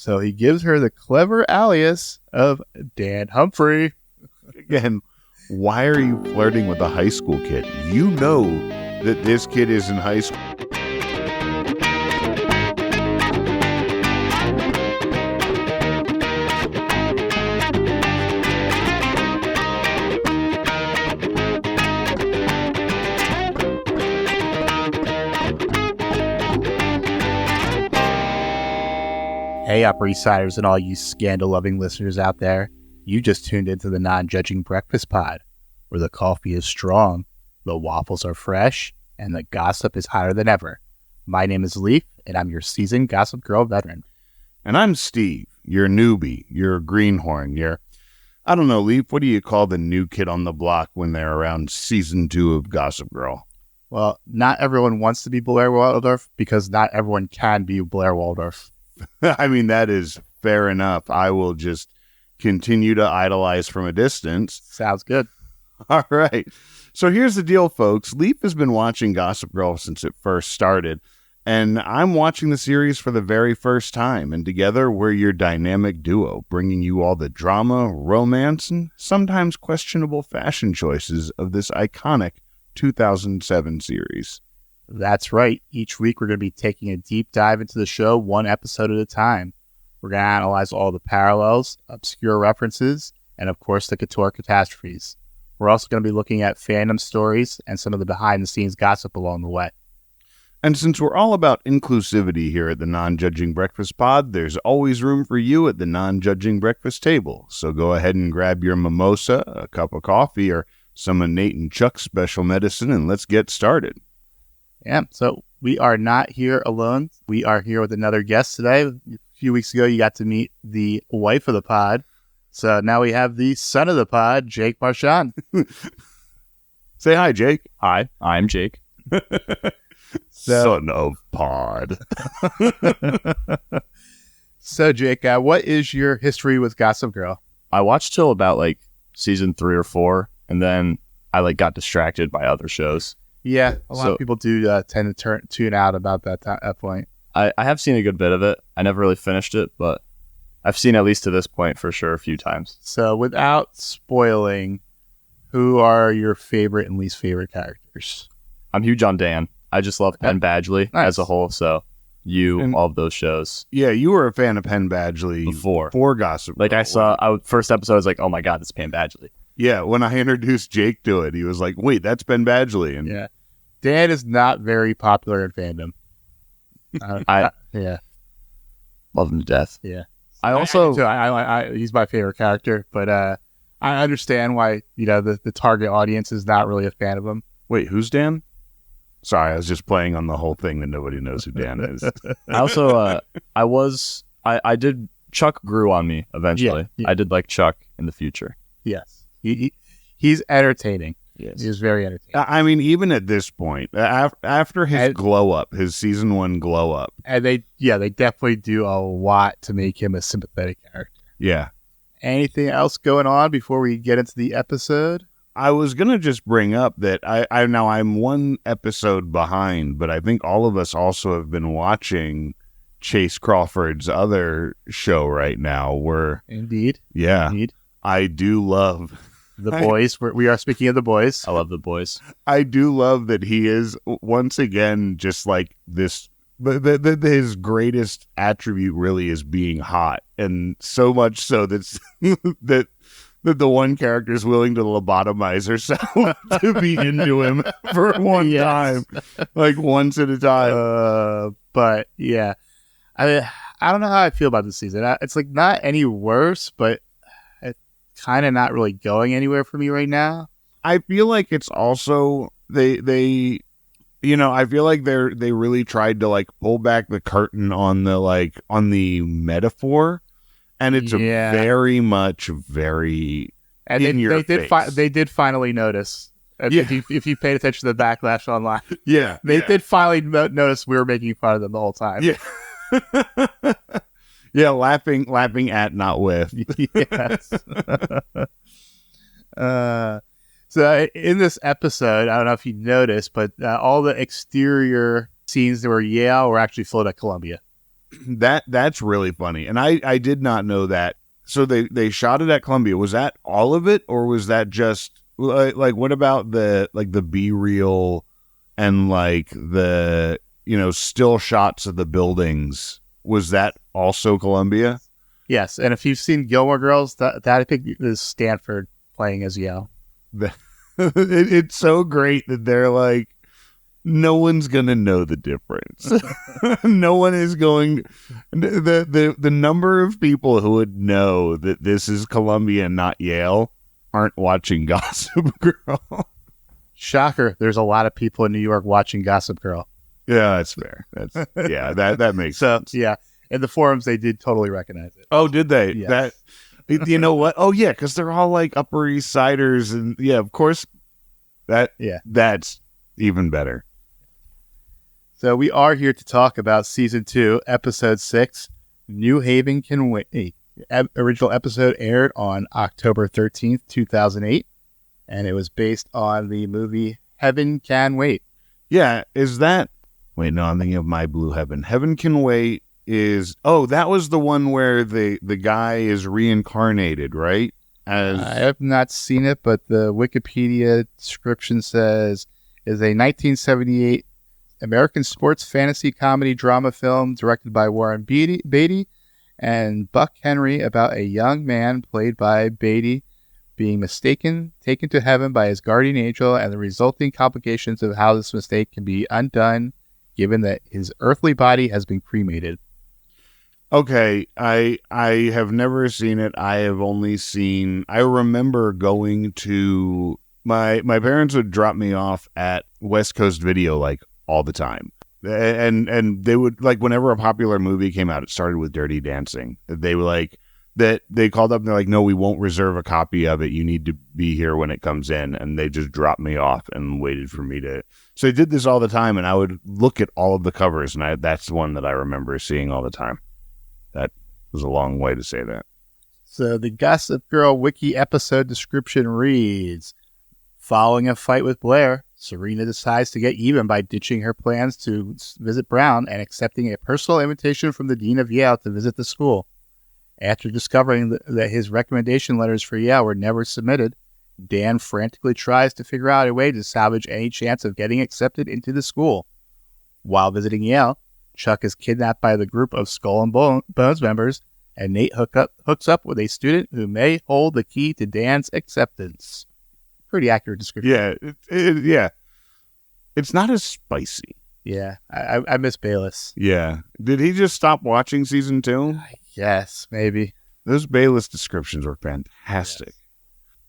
So he gives her the clever alias of Dan Humphrey. Again, why are you flirting with a high school kid? You know that this kid is in high school. Hey, Upper East Siders and all you scandal-loving listeners out there. You just tuned into the Non-Judging Breakfast Pod, where the coffee is strong, the waffles are fresh, and the gossip is hotter than ever. My name is Leif, and I'm your seasoned Gossip Girl veteran. And I'm Steve, your newbie, your greenhorn, I don't know, Leif, what do you call the new kid on the block when they're around season 2 of Gossip Girl? Well, not everyone wants to be Blair Waldorf, because not everyone can be Blair Waldorf. I mean, that is fair enough. I will just continue to idolize from a distance. Sounds good. All right. So here's the deal, folks. Leif has been watching Gossip Girl since it first started, and I'm watching the series for the very first time. And together, we're your dynamic duo, bringing you all the drama, romance, and sometimes questionable fashion choices of this iconic 2007 series. That's right. Each week, we're going to be taking a deep dive into the show, one episode at a time. We're going to analyze all the parallels, obscure references, and of course, the couture catastrophes. We're also going to be looking at fandom stories and some of the behind-the-scenes gossip along the way. And since we're all about inclusivity here at the Non-Judging Breakfast Pod, there's always room for you at the Non-Judging Breakfast table. So go ahead and grab your mimosa, a cup of coffee, or some of Nate and Chuck's special medicine, and let's get started. Yeah, so we are not here alone. We are here with another guest today. A few weeks ago, you got to meet the wife of the pod. So now we have the son of the pod, Jake Marchion. Say hi, Jake. Hi, I'm Jake. Son of pod. So, Jake, what is your history with Gossip Girl? I watched till about season 3 or 4, and then I got distracted by other shows. Yeah, a lot of people do tend to tune out about that point. I have seen a good bit of it. I never really finished it, but I've seen at least to this point for sure a few times. So without spoiling, who are your favorite and least favorite characters? I'm huge on Dan. I just love Penn Badgley as a whole, so all of those shows. Yeah, you were a fan of Penn Badgley before Gossip Girl. I saw, first episode, I was like, oh my God, it's Penn Badgley. Yeah, when I introduced Jake to it, he was like, wait, that's Penn Badgley. And yeah. Dan is not very popular in fandom. Yeah. Love him to death. Yeah. I also... he's my favorite character, but I understand why, the target audience is not really a fan of him. Wait, who's Dan? Sorry, I was just playing on the whole thing that nobody knows who Dan is. I also, I did... Chuck grew on me eventually. Yeah. I did like Chuck in the future. Yes. He's entertaining. Yes. He's very entertaining. I mean, even at this point, after his glow up, his season 1 glow up. And they definitely do a lot to make him a sympathetic character. Yeah. Anything else going on before we get into the episode? I was going to just bring up that I'm one episode behind, but I think all of us also have been watching Chase Crawford's other show right now. Indeed. Yeah. Indeed. I do love... The Boys. We are speaking of The Boys. I love The Boys. I do love that he is, once again, just like this, his greatest attribute really is being hot. And so much so that the one character is willing to lobotomize herself to be into him for one time. Like once at a time. But yeah, I don't know how I feel about this season. It's not any worse, but kind of not really going anywhere for me right now. I feel like it's also they I feel like they really tried to pull back the curtain on the metaphor, and it's very much and in your face. They did finally notice. If you paid attention to the backlash online, they did finally notice we were making fun of them the whole time. Yeah. Yeah, laughing at, not with. Yes. So in this episode, I don't know if you noticed, but all the exterior scenes that were Yale were actually filmed at Columbia. That's really funny. And I did not know that. So they shot it at Columbia. Was that all of it, or was that just like what about the B-reel and like the still shots of the buildings? Was that also Columbia? Yes, and if you've seen Gilmore Girls, that I think is Stanford playing as Yale. It's so great that they're like, no one's gonna know the difference. No one is going. The number of people who would know that this is Columbia and not Yale aren't watching Gossip Girl. Shocker! There's a lot of people in New York watching Gossip Girl. Yeah, that's fair. That makes sense. Yeah, in the forums they did totally recognize it. Oh, did they? Yes. That you know what? Oh yeah, because they're all like Upper East Siders, and yeah, of course. That's even better. So we are here to talk about Season 2, Episode 6, New Haven Can Wait. Original episode aired on October 13th, 2008, and it was based on the movie Heaven Can Wait. Yeah, is that... Wait, no, I'm thinking of My Blue Heaven. Heaven Can Wait is... Oh, that was the one where the guy is reincarnated, right? I have not seen it, but the Wikipedia description says is a 1978 American sports fantasy comedy drama film directed by Warren Beatty and Buck Henry about a young man played by Beatty being taken to heaven by his guardian angel and the resulting complications of how this mistake can be undone given that his earthly body has been cremated. Okay, I have never seen it. I have only seen... I remember going to... My parents would drop me off at West Coast Video like all the time. And they would, like, whenever a popular movie came out, it started with Dirty Dancing. They were like... that they called up and they're like, no, we won't reserve a copy of it. You need to be here when it comes in. And they just dropped me off and waited for me to... So they did this all the time, and I would look at all of the covers, and that's the one that I remember seeing all the time. That was a long way to say that. So the Gossip Girl wiki episode description reads, following a fight with Blair, Serena decides to get even by ditching her plans to visit Brown and accepting a personal invitation from the dean of Yale to visit the school. After discovering that his recommendation letters for Yale were never submitted, Dan frantically tries to figure out a way to salvage any chance of getting accepted into the school. While visiting Yale, Chuck is kidnapped by the group of Skull and Bones members, and Nate hooks up with a student who may hold the key to Dan's acceptance. Pretty accurate description. Yeah. It's not as spicy. Yeah, I miss Bayless. Yeah. Did he just stop watching season 2? Yes, maybe. Those Bayless descriptions were fantastic. Yes.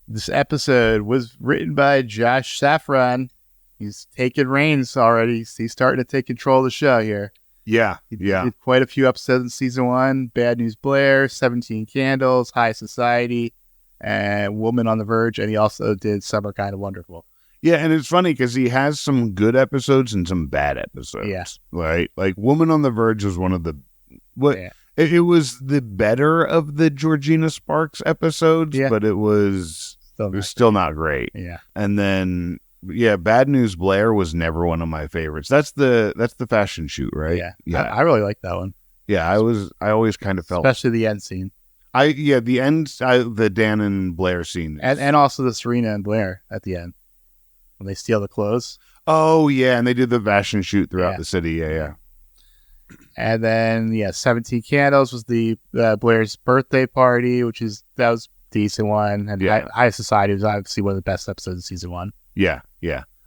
This episode was written by Josh Safran. He's taking reins already. He's starting to take control of the show here. Yeah, He did quite a few episodes in season 1. Bad News Blair, 17 Candles, High Society, and Woman on the Verge. And he also did Summer Kind of Wonderful. Yeah, and it's funny because he has some good episodes and some bad episodes. Yeah. Right? Like Woman on the Verge was one of the... It was the better of the Georgina Sparks episodes, but it was still not great. Yeah. And then... Yeah, Bad News Blair was never one of my favorites. That's the fashion shoot, right? Yeah. I really like that one. Yeah, I always kind of felt, especially the end scene. The end, the Dan and Blair scene, and also the Serena and Blair at the end when they steal the clothes. Oh yeah, and they did the fashion shoot throughout the city. Yeah. And then 17 Candles was the Blair's birthday party, that was a decent one. And High Society was obviously one of the best episodes of season 1. Yeah.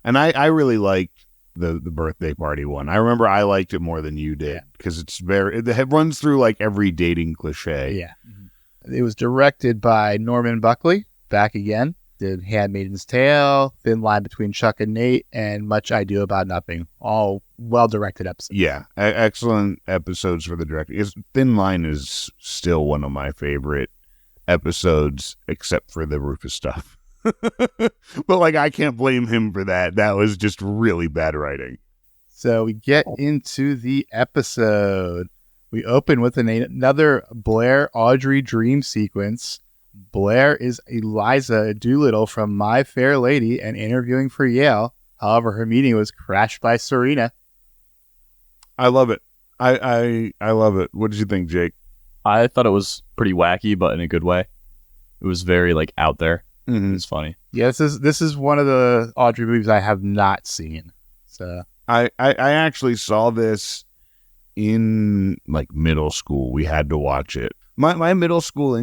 And I really liked the birthday party one. I remember I liked it more than you did because it runs through like every dating cliche. Yeah. Mm-hmm. It was directed by Norman Buckley, back again. Did Handmaid's Tale, Thin Line Between Chuck and Nate, and Much I Do About Nothing. All well-directed episodes. Yeah. Excellent episodes for the director. Thin Line is still one of my favorite episodes, except for the Rufus stuff. But like I can't blame him for that. That was just really bad writing. So we get into the episode. We open with another Blair Audrey dream sequence. Blair is Eliza Doolittle from My Fair Lady and interviewing for Yale. However, her meeting was crashed by Serena. I love it. I love it. What did you think, Jake? I thought it was pretty wacky, but in a good way. It was very like out there. Mm-hmm. It's funny. Yeah, this is one of the Audrey movies I have not seen. So I actually saw this in like middle school. We had to watch it. My middle school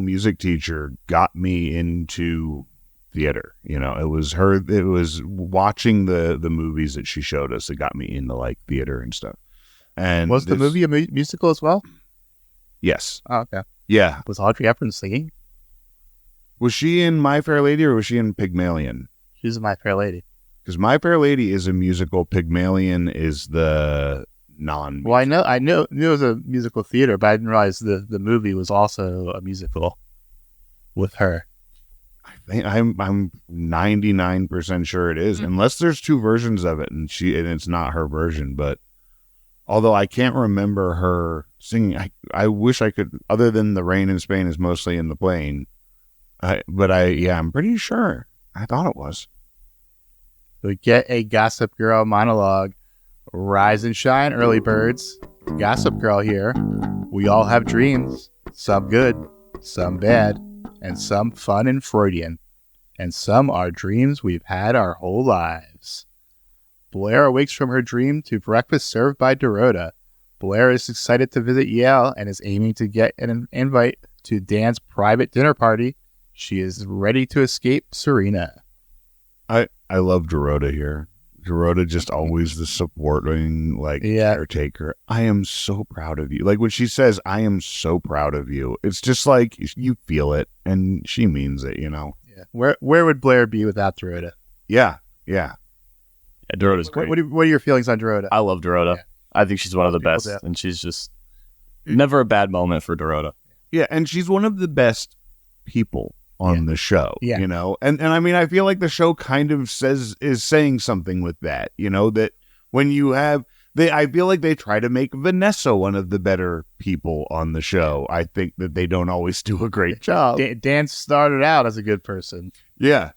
music teacher got me into theater. You know, it was watching the movies that she showed us that got me into like theater and stuff. And was the movie a musical as well? Yes. Oh, okay. Yeah. Was Audrey Hepburn singing? Was she in My Fair Lady or was she in Pygmalion? She's in My Fair Lady. Because My Fair Lady is a musical. Pygmalion is the non-musical. Well, I knew it was a musical theater, but I didn't realize the movie was also a musical with her. I think I'm 99% sure it is, unless there's two versions of it, and it's not her version. But although I can't remember her singing, I wish I could. Other than The Rain in Spain is mostly in the plane, I'm pretty sure. I thought it was. We get a Gossip Girl monologue. Rise and shine, early birds. Gossip Girl here. We all have dreams. Some good, some bad, and some fun and Freudian. And some are dreams we've had our whole lives. Blair awakes from her dream to breakfast served by Dorota. Blair is excited to visit Yale and is aiming to get an invite to Dan's private dinner party. She is ready to escape Serena. I love Dorota here. Dorota just always the supporting, caretaker. I am so proud of you. Like when she says, I am so proud of you, it's just like you feel it and she means it, you know? Yeah. Where would Blair be without Dorota? Yeah. Yeah, Dorota's great. What are your feelings on Dorota? I love Dorota. Yeah. I think she's one of the best, and she's just never a bad moment for Dorota. Yeah, and she's one of the best people on the show, you know? And I mean, I feel like the show kind of is saying something with that, you know, that when you have, I feel like they try to make Vanessa one of the better people on the show. I think that they don't always do a great job. Dan started out as a good person. Yeah.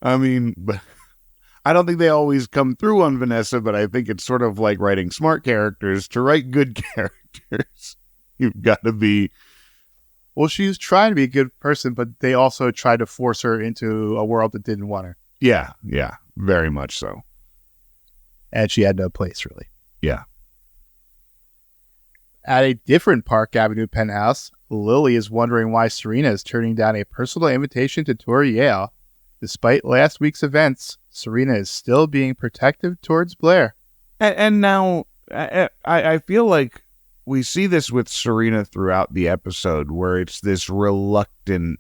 I mean, but I don't think they always come through on Vanessa, but I think it's sort of like writing smart characters. To write good characters, you've got to be... Well, she was trying to be a good person, but they also tried to force her into a world that didn't want her. Yeah, very much so. And she had no place, really. Yeah. At a different Park Avenue penthouse, Lily is wondering why Serena is turning down a personal invitation to tour Yale. Despite last week's events, Serena is still being protective towards Blair. And now, I feel like we see this with Serena throughout the episode, where it's this reluctant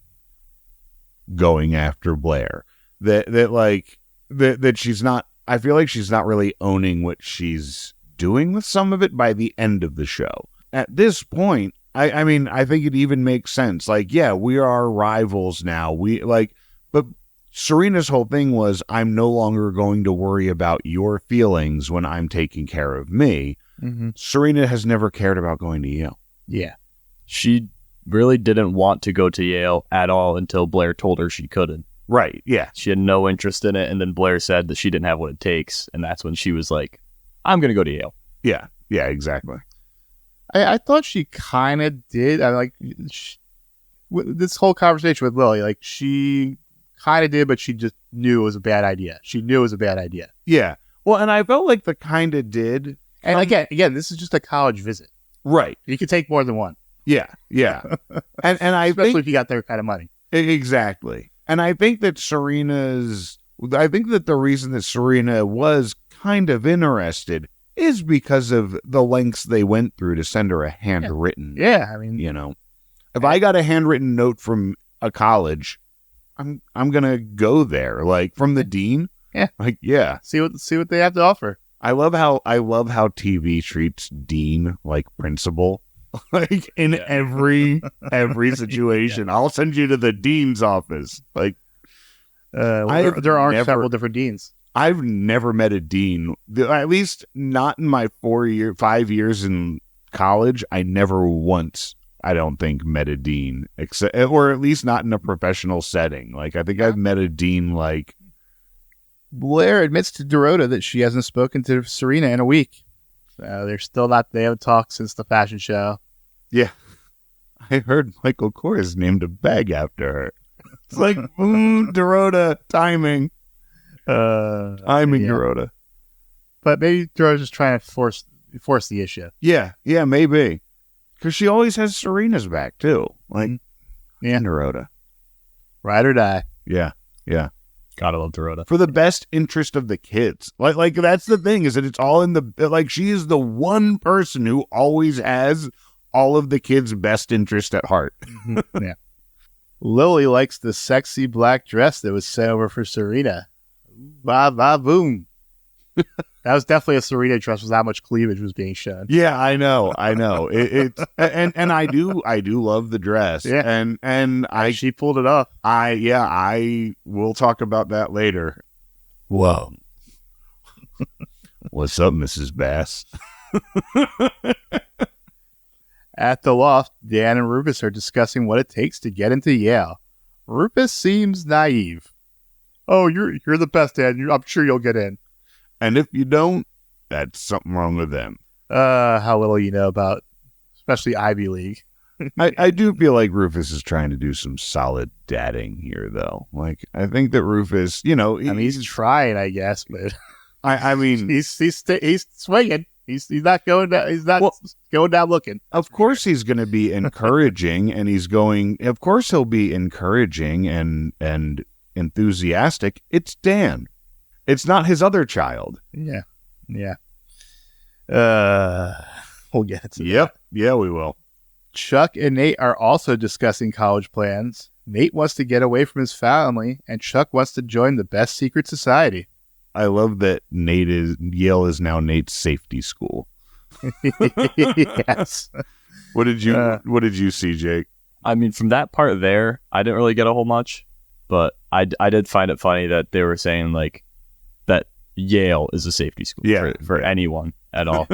going after Blair. That she's not. I feel like she's not really owning what she's doing with some of it by the end of the show. At this point, I mean, I think it even makes sense. Like, yeah, we are rivals now. But Serena's whole thing was, I'm no longer going to worry about your feelings when I'm taking care of me. Mm-hmm. Serena has never cared about going to Yale. Yeah. She really didn't want to go to Yale at all until Blair told her she couldn't. Right, yeah. She had no interest in it, and then Blair said that she didn't have what it takes, and that's when she was like, I'm going to go to Yale. Yeah, exactly. I thought she kind of did. This whole conversation with Lily, like, she kind of did, but she just knew it was a bad idea. Yeah. Well, and I felt like the kind of did... And again, this is just a college visit. Right. You could take more than one. Yeah. and I Especially think, if you got their kind of money. Exactly. And I think that the reason that Serena was kind of interested is because of the lengths they went through to send her a handwritten. Yeah, I mean, you know, if I got a handwritten note from a college, I'm going to go there, like from the dean. Yeah. Like, yeah. See what they have to offer. I love how TV treats dean like principal, like in every situation. I'll send you to the dean's office. Like, there are several different deans. I've never met a dean, at least not in my 5 years in college. I never once, I don't think, met a dean, or at least not in a professional setting. Like, I think I've met a dean like. Blair admits to Dorota that she hasn't spoken to Serena in a week. They're still not. They haven't talked since the fashion show. Yeah. I heard Michael Kors named a bag after her. It's like, Dorota, timing. Dorota. But maybe Dorota's just trying to force the issue. Yeah, maybe. Because she always has Serena's back, too. Like, Dorota. Ride or die. Yeah. Gotta love Dorota. For the best interest of the kids. Like that's the thing, is that it's all in the, like, she is the one person who always has all of the kids' best interest at heart. Yeah. Lily likes the sexy black dress that was sent over for Serena. Ba ba boom. That was definitely a Serena dress with how much cleavage was being shown. Yeah, I know. It's and I do love the dress. Yeah. And She pulled it off. I will talk about that later. Whoa. What's up, Mrs. Bass? At the loft, Dan and Rufus are discussing what it takes to get into Yale. Rufus seems naive. Oh, you're the best, Dan. I'm sure you'll get in. And if you don't, that's something wrong with them. How little you know about, especially Ivy League. I do feel like Rufus is trying to do some solid dadding here, though. Like, I think that Rufus, he's trying, I guess, but I mean, he's swinging. He's not going down. He's not going down looking. Of course, he's going to be encouraging, and Of course, he'll be encouraging and enthusiastic. It's Dan. It's not his other child. Yeah. We'll get to that. Yeah, we will. Chuck and Nate are also discussing college plans. Nate wants to get away from his family, and Chuck wants to join the best secret society. I love that Yale is now Nate's safety school. Yes. What did you see, Jake? I mean, from that part there, I didn't really get a whole much, but I did find it funny that they were saying like that Yale is a safety school for anyone at all,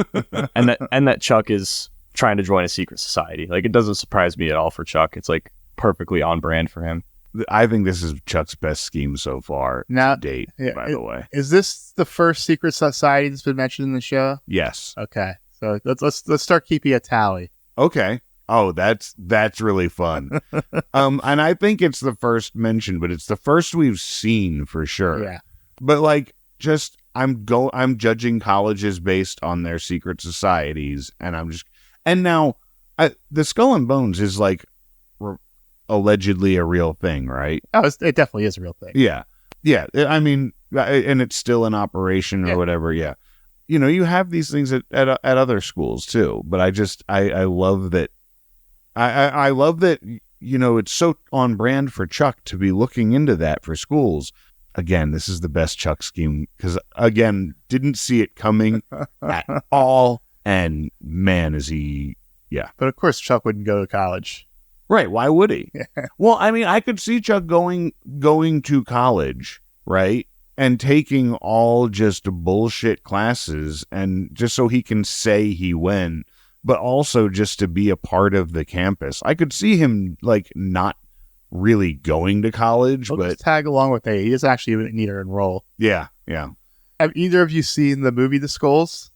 and that Chuck is trying to join a secret society. Like, it doesn't surprise me at all for Chuck. It's like perfectly on brand for him. I think this is Chuck's best scheme so far to date, by the way. Is this the first secret society that's been mentioned in the show? Yes. Okay. So let's start keeping a tally. Okay. Oh, that's really fun. And I think it's the first mention, but it's the first we've seen for sure. Yeah. But like, just I'm judging colleges based on their secret societies, and now the Skull and Bones is like allegedly a real thing, right? Oh, it definitely is a real thing. Yeah. I mean, and it's still in operation or whatever. Yeah. You have these things at other schools too, but I love that. I love that, it's so on brand for Chuck to be looking into that for schools. Again, this is the best Chuck scheme because, again, didn't see it coming at all. And man, is he, yeah. But of course, Chuck wouldn't go to college. Right. Why would he? Well, I mean, I could see Chuck going to college, right? And taking all just bullshit classes and just so he can say he went, but also just to be a part of the campus. I could see him like not really going to college, He'll but just tag along with it. He doesn't actually even need to enroll. Yeah. Have either of you seen the movie The Skulls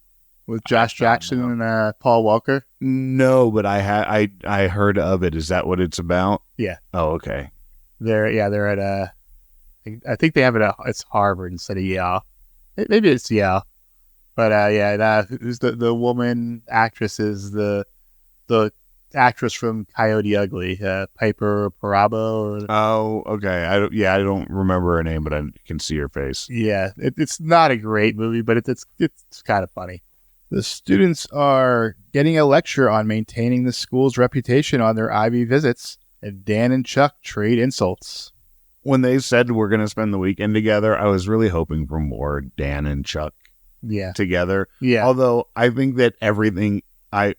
with Josh Jackson and Paul Walker? No, but I heard of it. Is that what it's about? Yeah. Oh, okay. They're at I think they have it it's Harvard instead of Yale. Maybe it's Yale. But who's the woman actress is the actress from Coyote Ugly, Piper Perabo. Oh, okay. I don't remember her name, but I can see her face. Yeah, it's not a great movie, but it's kind of funny. The students are getting a lecture on maintaining the school's reputation on their Ivy visits, and Dan and Chuck trade insults. When they said we're going to spend the weekend together, I was really hoping for more Dan and Chuck together. Yeah. Although I think that everything, I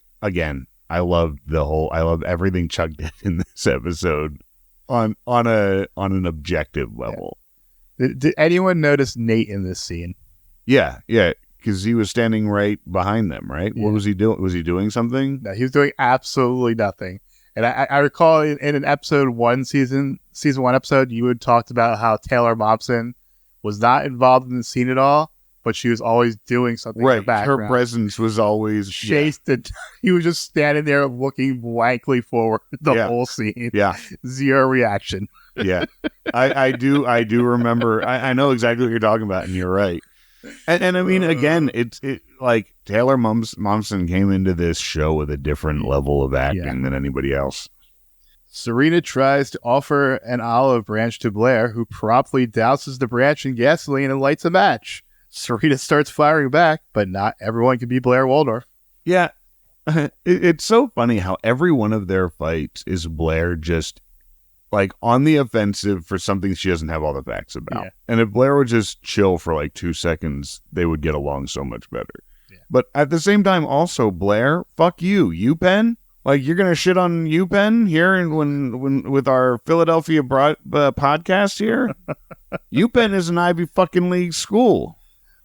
love everything Chuck did in this episode on an objective level. Yeah. Did anyone notice Nate in this scene? Yeah. Because he was standing right behind them, right? Yeah. What was he doing? Was he doing something? No, he was doing absolutely nothing. And I recall in an episode one, season one episode, you had talked about how Taylor Momsen was not involved in the scene at all. but she was always doing something in the background. Her presence was always chased, and he was just standing there looking blankly forward the whole scene. Yeah. Zero reaction. Yeah. I do remember. I know exactly what you're talking about, and you're right. And I mean, again, it like Taylor Momsen came into this show with a different level of acting than anybody else. Serena tries to offer an olive branch to Blair, who promptly douses the branch in gasoline and lights a match. Serena starts firing back, but not everyone can be Blair Waldorf. Yeah. It's so funny how every one of their fights is Blair just like on the offensive for something she doesn't have all the facts about. Yeah. And if Blair would just chill for like 2 seconds, they would get along so much better. Yeah. But at the same time, also, Blair, fuck you. UPenn? Like, you're going to shit on UPenn here and when with our Philadelphia podcast here? UPenn is an Ivy fucking League school.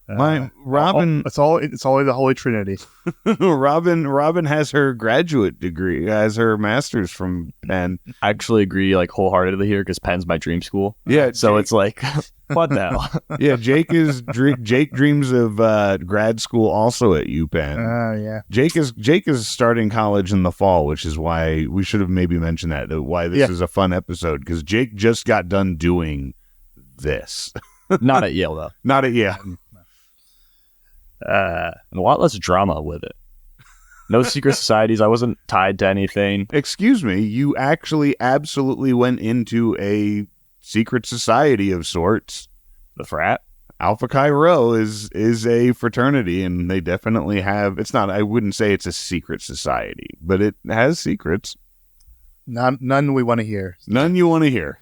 Robin, it's only the Holy Trinity. Robin has her graduate degree, has her master's from Penn. I actually agree, like wholeheartedly here, because Penn's my dream school. Yeah, so it's like, what the hell? Yeah, Jake dreams of grad school also at UPenn. Yeah. Jake is starting college in the fall, which is why we should have maybe mentioned that why this is a fun episode, because Jake just got done doing this. Not at Yale though. Not at Yale. And a lot less drama with it. No secret societies. I wasn't tied to anything. Excuse me, you actually absolutely went into a secret society of sorts. The frat? Alpha Chi Rho is a fraternity, and they definitely have, it's not, I wouldn't say it's a secret society, but it has secrets. None we want to hear. None you want to hear.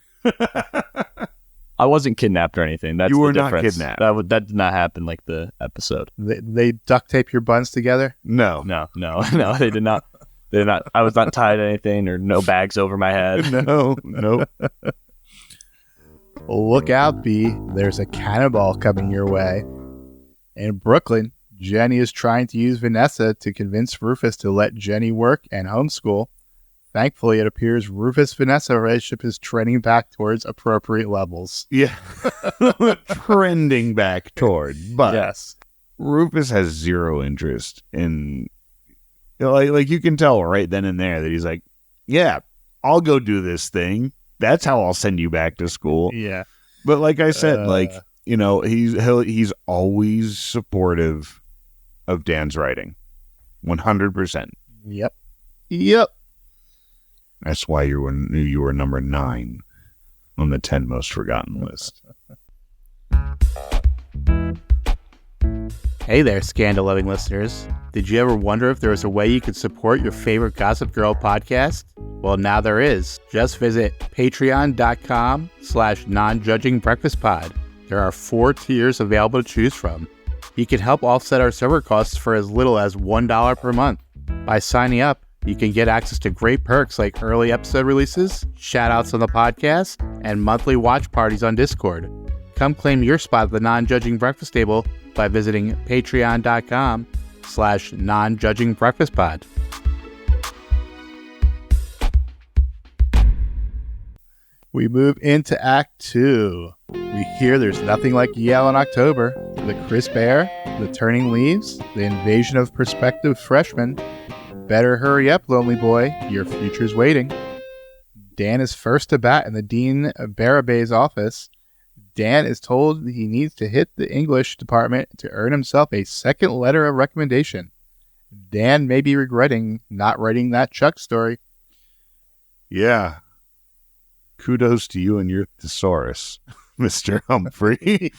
I wasn't kidnapped or anything. That's you were the not difference. kidnapped. That did not happen like the episode. They duct tape your buns together? No, they did not. They did not. I was not tied to anything or no bags over my head. No. Look out, B. There's a cannonball coming your way. In Brooklyn, Jenny is trying to use Vanessa to convince Rufus to let Jenny work and homeschool. Thankfully, it appears Rufus-Vanessa relationship is trending back towards appropriate levels. Yeah. Trending back toward. But yes. Rufus has zero interest in... Like you can tell right then and there that he's like, yeah, I'll go do this thing. That's how I'll send you back to school. Yeah. But like I said, he's always supportive of Dan's writing. 100%. Yep. That's why you were number 9 on the 10 most forgotten list. Hey there, scandal-loving listeners. Did you ever wonder if there was a way you could support your favorite Gossip Girl podcast? Well, now there is. Just visit patreon.com/nonjudgingbreakfastpod. There are 4 tiers available to choose from. You can help offset our server costs for as little as $1 per month. By signing up, you can get access to great perks like early episode releases, shout-outs on the podcast, and monthly watch parties on Discord. Come claim your spot at the Non-Judging Breakfast Table by visiting patreon.com/nonjudgingbreakfastpod. We move into Act 2. We hear there's nothing like Yale in October. The crisp air, the turning leaves, the invasion of prospective freshmen. Better hurry up, lonely boy. Your future's waiting. Dan is first to bat in the Dean Barabé's office. Dan is told he needs to hit the English department to earn himself a second letter of recommendation. Dan may be regretting not writing that Chuck story. Yeah. Kudos to you and your thesaurus, Mr. Humphrey.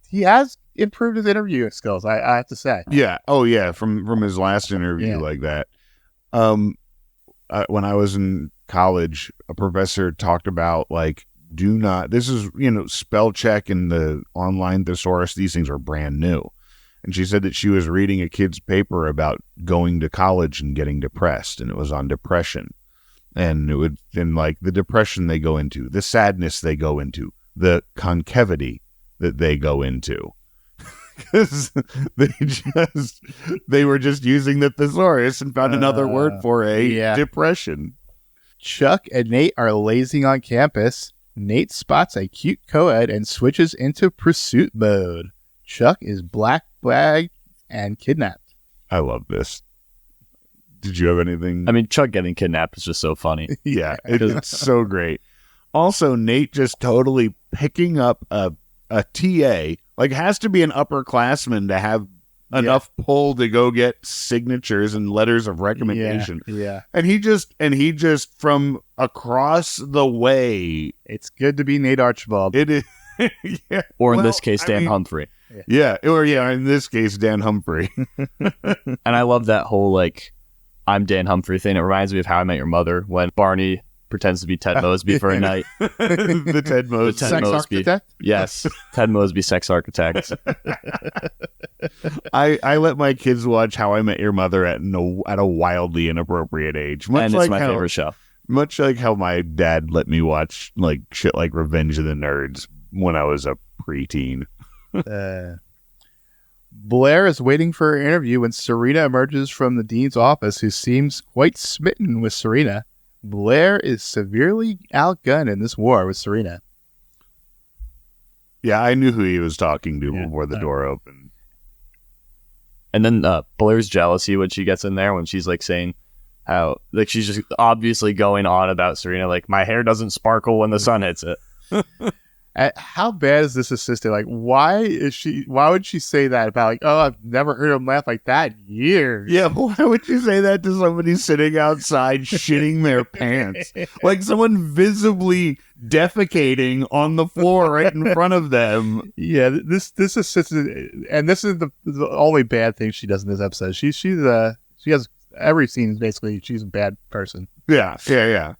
He has improved his interviewing skills, I have to say. Yeah. Oh, yeah. From his last interview like that. When I was in college, a professor talked about this is, spell check and the online thesaurus. These things are brand new. And she said that she was reading a kid's paper about going to college and getting depressed. And it was on depression. And the depression they go into, the sadness they go into, the concavity that they go into. Because they were just using the thesaurus and found another word for depression. Chuck and Nate are lazing on campus. Nate spots a cute co-ed and switches into pursuit mode. Chuck is black flagged and kidnapped. I love this. Did you have anything? I mean, Chuck getting kidnapped is just so funny. Yeah, it's so great. Also, Nate just totally picking up a TA. Like, has to be an upperclassman to have enough pull to go get signatures and letters of recommendation. Yeah. And he just from across the way. It's good to be Nate Archibald. It is. Yeah. Or in this case, Dan Humphrey. Yeah. In this case, Dan Humphrey. And I love that whole, like, I'm Dan Humphrey thing. It reminds me of How I Met Your Mother when Barney pretends to be Ted Mosby for a night. The Ted Mosby. Sex architect? Yes. Ted Mosby, sex architect. I let my kids watch How I Met Your Mother at a wildly inappropriate age. And it's my favorite show. Much like how my dad let me watch like shit like Revenge of the Nerds when I was a preteen. Blair is waiting for her interview when Serena emerges from the dean's office, who seems quite smitten with Serena. Blair is severely outgunned in this war with Serena. Yeah, I knew who he was talking to before the door opened. And then Blair's jealousy when she gets in there, when she's like saying how, like, she's just obviously going on about Serena, like, my hair doesn't sparkle when the sun hits it. How bad is this assistant? Like, why would she say that about, like, oh, I've never heard him laugh like that in years? Yeah, why would you say that to somebody sitting outside shitting their pants? Like someone visibly defecating on the floor right in front of them. Yeah, this assistant, and this is the only bad thing she does in this episode. She has every scene, basically, she's a bad person. Yeah.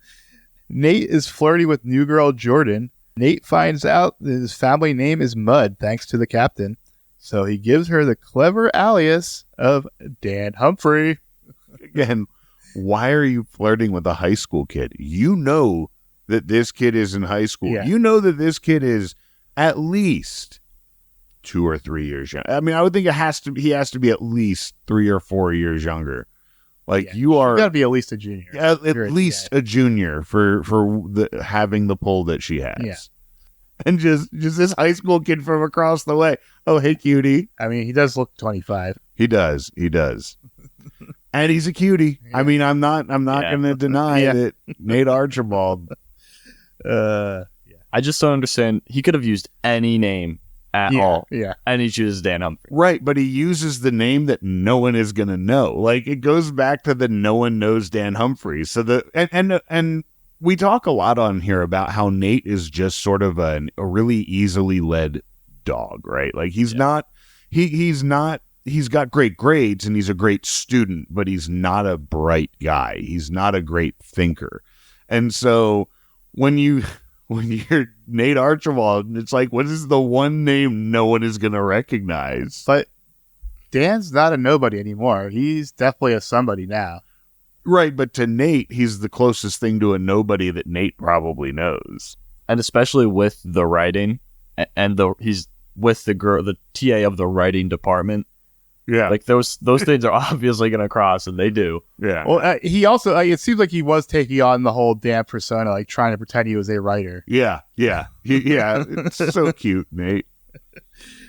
Nate is flirty with new girl Jordan. Nate finds out that his family name is Mud, thanks to the captain. So he gives her the clever alias of Dan Humphrey. Again, why are you flirting with a high school kid? You know that this kid is in high school. Yeah. You know that this kid is at least 2 or 3 years young. I mean, I would think he has to be at least 3 or 4 years younger. Like, you are got to be at least a junior. At least a junior for having the pull that she has. Yeah. And just this high school kid from across the way. Oh, hey, cutie. I mean, he does look 25. He does. And he's a cutie. Yeah. I mean, I'm not going to deny that Nate Archibald. I just don't understand. He could have used any name at all. Yeah. And he chooses Dan Humphrey. Right, but he uses the name that no one is going to know. Like, it goes back to the no one knows Dan Humphrey. So and we talk a lot on here about how Nate is just sort of a really easily led dog, right? Like, he's got great grades and he's a great student, but he's not a bright guy. He's not a great thinker. And so when you're Nate Archibald, it's like, what is the one name no one is going to recognize? But Dan's not a nobody anymore. He's definitely a somebody now. Right, but to Nate, he's the closest thing to a nobody that Nate probably knows. And especially with the writing, and he's with the TA of the writing department. Yeah. Like, those things are obviously going to cross, and they do. Yeah. Well, he also, it seems like he was taking on the whole Dan persona, like trying to pretend he was a writer. Yeah. It's so cute, Nate.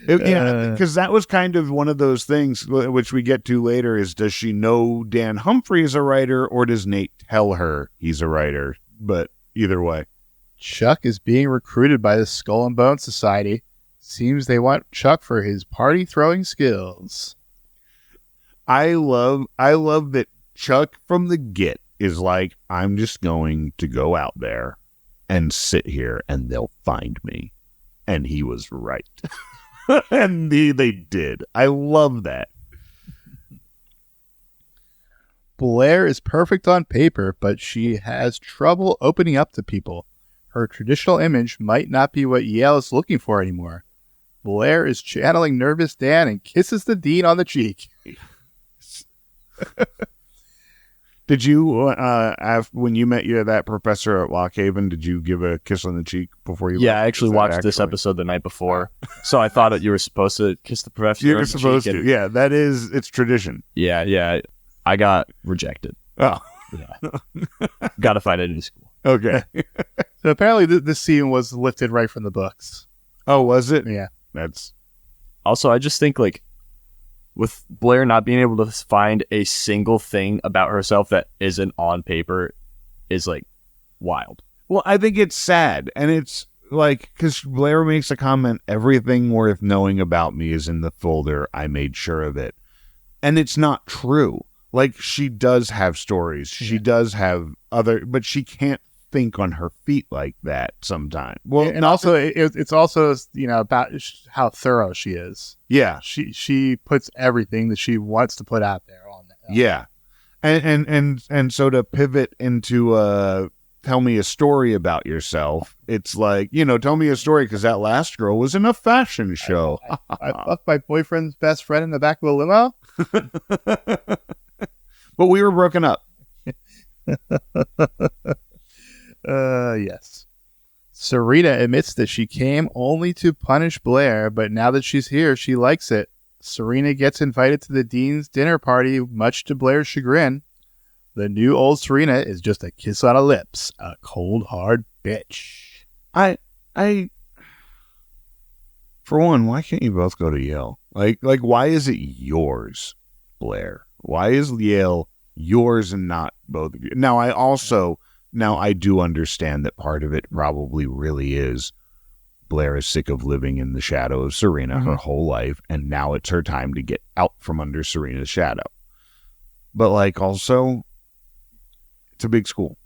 Because that was kind of one of those things, which we get to later, is does she know Dan Humphrey is a writer, or does Nate tell her he's a writer? But either way. Chuck is being recruited by the Skull and Bone Society. Seems they want Chuck for his party throwing skills. I love that Chuck from the get is like, I'm just going to go out there and sit here and they'll find me. And he was right. And they did. I love that. Blair is perfect on paper, but she has trouble opening up to people. Her traditional image might not be what Yale is looking for anymore. Blair is channeling nervous Dan and kisses the dean on the cheek. Did you, when you met that professor at Lock Haven, did you give a kiss on the cheek before you? Yeah, I actually watched this episode the night before, so I thought that you were supposed to kiss the professor. You're supposed to. Yeah, it's tradition. Yeah. I got rejected. Oh, yeah. Got to find a new school. Okay. So apparently this scene was lifted right from the books. Oh, was it? Yeah. That's Also, I just think like with Blair not being able to find a single thing about herself that isn't on paper is like wild. Well, I think it's sad, and it's like because Blair makes a comment, everything worth knowing about me is in the folder. I made sure of it. And it's not true. Like, she does have stories. She does have but she can't think on her feet like that sometimes. Well, and also it's also, about how thorough she is. Yeah. She puts everything that she wants to put out there on that. Yeah. And so to pivot into tell me a story about yourself, it's like, tell me a story because that last girl was in a fashion show. I fucked my boyfriend's best friend in the back of a limo. But we were broken up. Yes. Serena admits that she came only to punish Blair, but now that she's here, she likes it. Serena gets invited to the dean's dinner party, much to Blair's chagrin. The new old Serena is just a kiss on the lips, a cold, hard bitch. I, for one, why can't you both go to Yale? Like, why is it yours, Blair? Why is Yale yours and not both of you? Now, I do understand that part of it probably really is Blair is sick of living in the shadow of Serena her whole life, and now it's her time to get out from under Serena's shadow. But, like, also, it's a big school.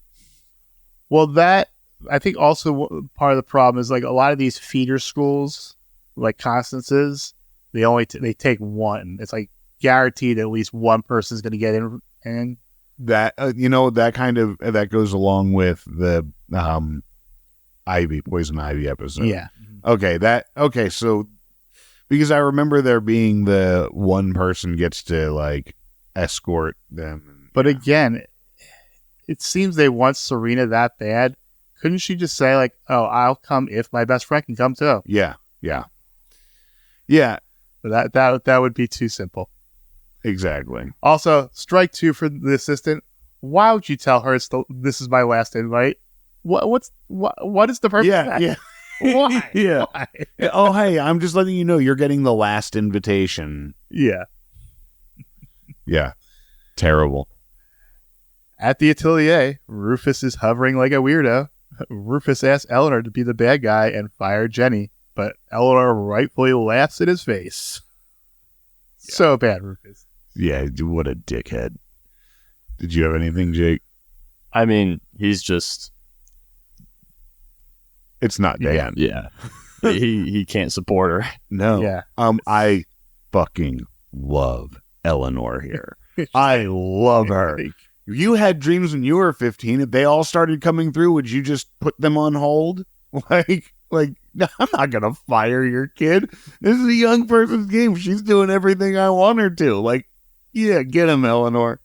Well, that, I think also part of the problem is, like, a lot of these feeder schools, like Constance's, they take one. It's, like, guaranteed at least one person's going to get in. And that, that goes along with the Poison Ivy episode. Yeah. Okay. So, because I remember there being the one person gets to, like, escort them. But again, it seems they want Serena that bad. Couldn't she just say, like, oh, I'll come if my best friend can come too? Yeah. But that would be too simple. Exactly. Also, strike 2 for the assistant. Why would you tell her this is my last invite? What is the purpose of that? Yeah. Why? Yeah. Why? Oh, hey, I'm just letting you know you're getting the last invitation. Yeah. Yeah. Terrible. At the atelier, Rufus is hovering like a weirdo. Rufus asks Eleanor to be the bad guy and fire Jenny, but Eleanor rightfully laughs in his face. Yeah. So bad, Rufus. Yeah, what a dickhead. Did you have anything, Jake? I mean, he's just... It's not Dan. Yeah. he can't support her. No. Yeah. I fucking love Eleanor here. I love her. If you had dreams when you were 15, if they all started coming through, would you just put them on hold? Like, I'm not going to fire your kid. This is a young person's game. She's doing everything I want her to. Like, yeah, get him, Eleanor.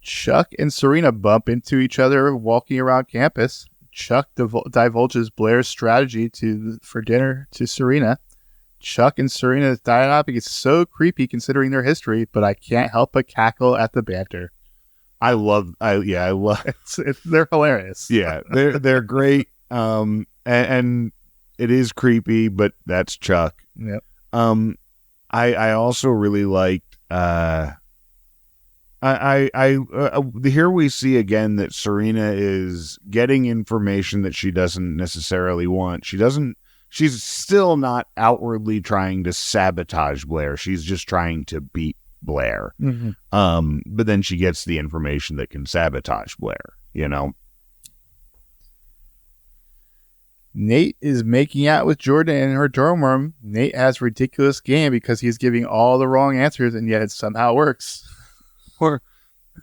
Chuck and Serena bump into each other walking around campus. Chuck divulges Blair's strategy for dinner to Serena. Chuck and Serena's dynamic is so creepy considering their history, but I can't help but cackle at the banter. I love they're hilarious. Yeah, they're great. And it is creepy, but that's Chuck. Yep. I also really liked here we see again that Serena is getting information that she doesn't necessarily want. She's still not outwardly trying to sabotage Blair. She's just trying to beat Blair. Mm-hmm. But then she gets the information that can sabotage Blair, Nate is making out with Jordan in her dorm room. Nate has ridiculous game because he's giving all the wrong answers, and yet it somehow works.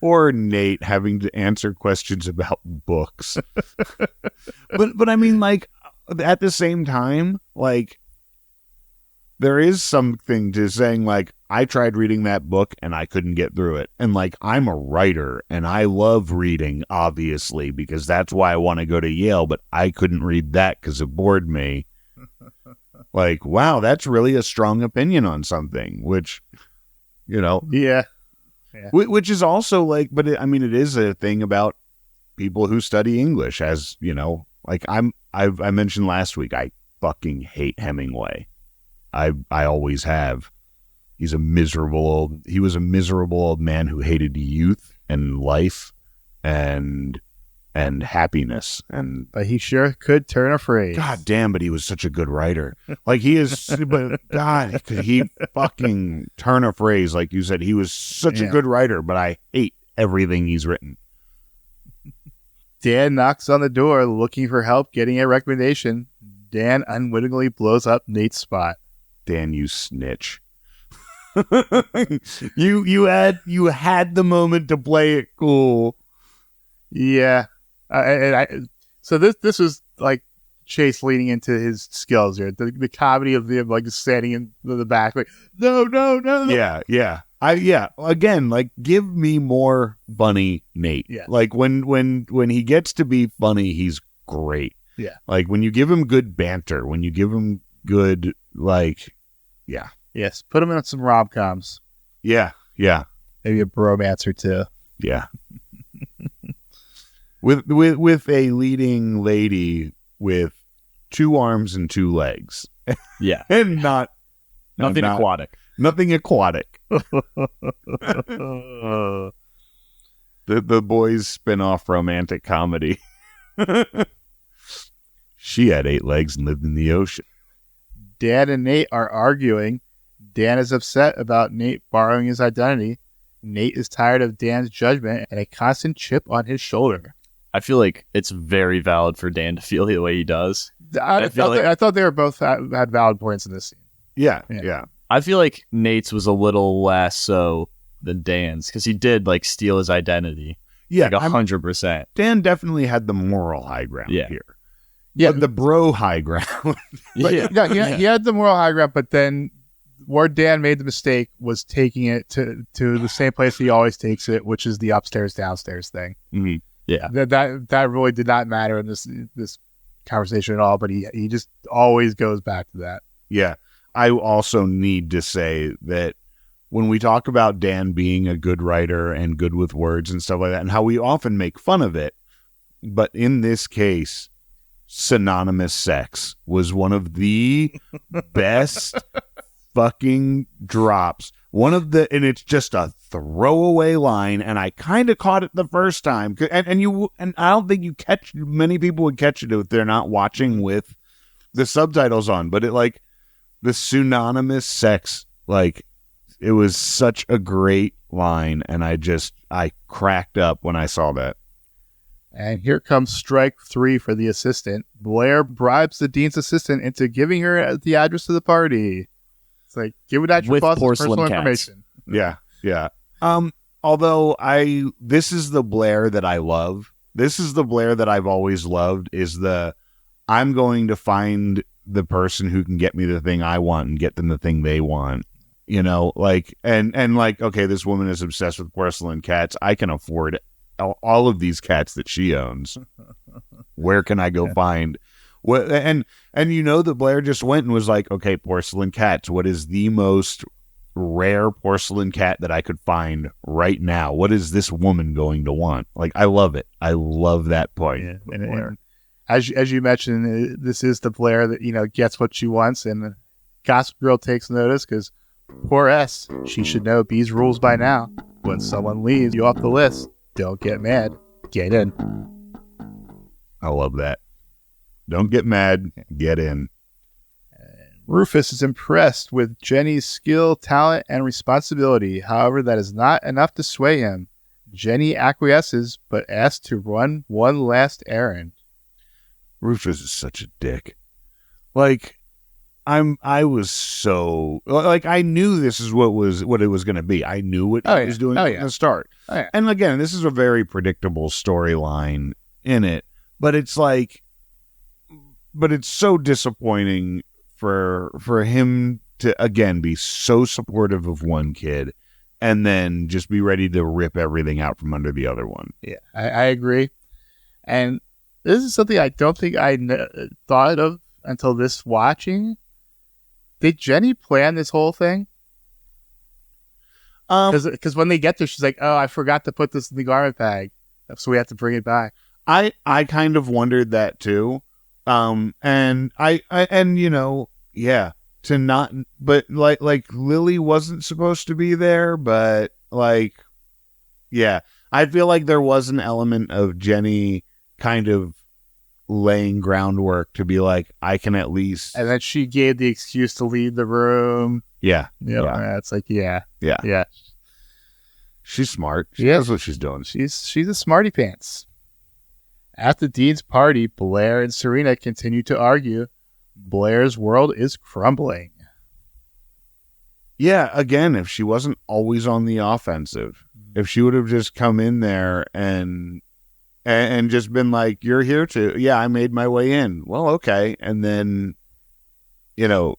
Or Nate having to answer questions about books. but I mean, like, at the same time, like, there is something to saying, like, I tried reading that book and I couldn't get through it. And, like, I'm a writer and I love reading, obviously, because that's why I want to go to Yale, but I couldn't read that because it bored me. Like, wow, that's really a strong opinion on something, which, Yeah. Which is also, like, but it is a thing about people who study English, as you know, like I mentioned last week, I fucking hate Hemingway. I always have. He was a miserable old man who hated youth and life and happiness. But he sure could turn a phrase. God damn, but he was such a good writer. Like he is, but God, could he fucking turn a phrase? Like you said, he was such a good writer, but I hate everything he's written. Dan knocks on the door looking for help getting a recommendation. Dan unwittingly blows up Nate's spot. Dan, you snitch. you had the moment to play it cool. Yeah. So this was like Chase leaning into his skills here. The comedy of him like standing in the back like no. Yeah. Again, like give me more funny Nate. Yeah. Like when he gets to be funny, he's great. Yeah. Like when you give him good banter, when you give him good yeah. Yes. Put him in some rom-coms. Yeah. Maybe a bromance or two. Yeah. with a leading lady with 2 arms and 2 legs. Yeah. And nothing aquatic. Nothing aquatic. The boys spin-off romantic comedy. She had 8 legs and lived in the ocean. Dan and Nate are arguing. Dan is upset about Nate borrowing his identity. Nate is tired of Dan's judgment and a constant chip on his shoulder. I feel like it's very valid for Dan to feel the way he does. I thought they were both had valid points in this scene. Yeah. I feel like Nate's was a little less so than Dan's because he did like steal his identity. Yeah, like 100%. Dan definitely had the moral high ground here. Yeah, but the bro high ground. He had the moral high ground, but then where Dan made the mistake was taking it to the same place he always takes it, which is the upstairs downstairs thing. Mm-hmm. Yeah, that really did not matter in this conversation at all. But he just always goes back to that. Yeah, I also need to say that when we talk about Dan being a good writer and good with words and stuff like that, and how we often make fun of it, but in this case, synonymous sex was one of the best fucking drops. And it's just a throwaway line, and I kind of caught it the first time, and I don't think many people would catch it if they're not watching with the subtitles on. But it like the synonymous sex, like it was such a great line, and I cracked up when I saw that. And here comes strike 3 for the assistant. Blair bribes the dean's assistant into giving her the address of the party. It's like, give it out your boss's personal information. Yeah. Although this is the Blair that I love. This is the Blair that I've always loved, is I'm going to find the person who can get me the thing I want and get them the thing they want. You know, like, and like, okay, this woman is obsessed with porcelain cats. I can afford all of these cats that she owns. Where can I go find what? And you know that Blair just went and was like, okay, porcelain cats. What is the most rare porcelain cat that I could find right now? What is this woman going to want? Like, I love it. I love that point. Yeah. And as you mentioned, this is the Blair that gets what she wants, and Gossip Girl takes notice because poor S, she should know B's rules by now. When someone leaves you off the list, don't get mad. Get in. I love that. Don't get mad. Get in. Rufus is impressed with Jenny's skill, talent, and responsibility. However, that is not enough to sway him. Jenny acquiesces, but asks to run one last errand. Rufus is such a dick. Like, I was so like, I knew this is what it was going to be. I knew what he was doing from the start. Oh, yeah. And again, this is a very predictable storyline in it, but it's so disappointing for him to again be so supportive of one kid and then just be ready to rip everything out from under the other one. Yeah, I agree. And this is something I don't think I thought of until this watching. Did Jenny plan this whole thing? Because when they get there, she's like, "Oh, I forgot to put this in the garment bag." So we have to bring it back. I kind of wondered that too. And to not, but like Lily wasn't supposed to be there, but like, yeah, I feel like there was an element of Jenny kind of laying groundwork to be like, I can at least, and then she gave the excuse to leave the room. Yeah. It's like, yeah. She's smart. She knows what she's doing. She's a smarty pants. At the Dean's party, Blair and Serena continue to argue. Blair's world is crumbling. Yeah, again, if she wasn't always on the offensive, if she would have just come in there and just been like, you're here to, yeah, I made my way in. Well, okay. And then, Now,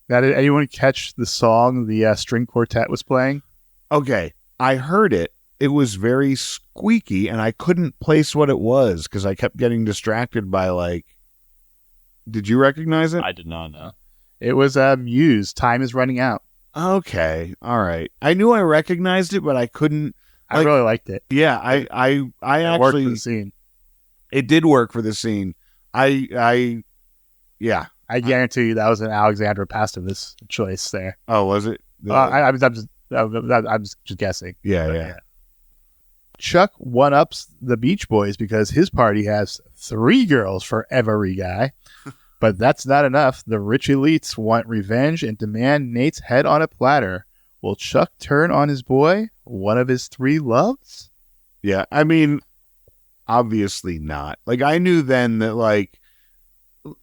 did anyone catch the song the string quartet was playing? Okay, I heard it. It was very squeaky, and I couldn't place what it was because I kept getting distracted by, like, did you recognize it? I did not know. It was Muse, Time Is Running Out. Okay, all right. I knew I recognized it, but I couldn't. I really liked it. Yeah, I actually worked for the scene. It did work for the scene. I guarantee you that was an Alexandra Pastovas choice there. Oh, was it? I'm just guessing. Yeah. Chuck one-ups the Beach Boys because his party has 3 girls for every guy. But that's not enough. The rich elites want revenge and demand Nate's head on a platter. Will Chuck turn on his boy, one of his 3 loves? Yeah, I mean, obviously not. Like, I knew then that, like,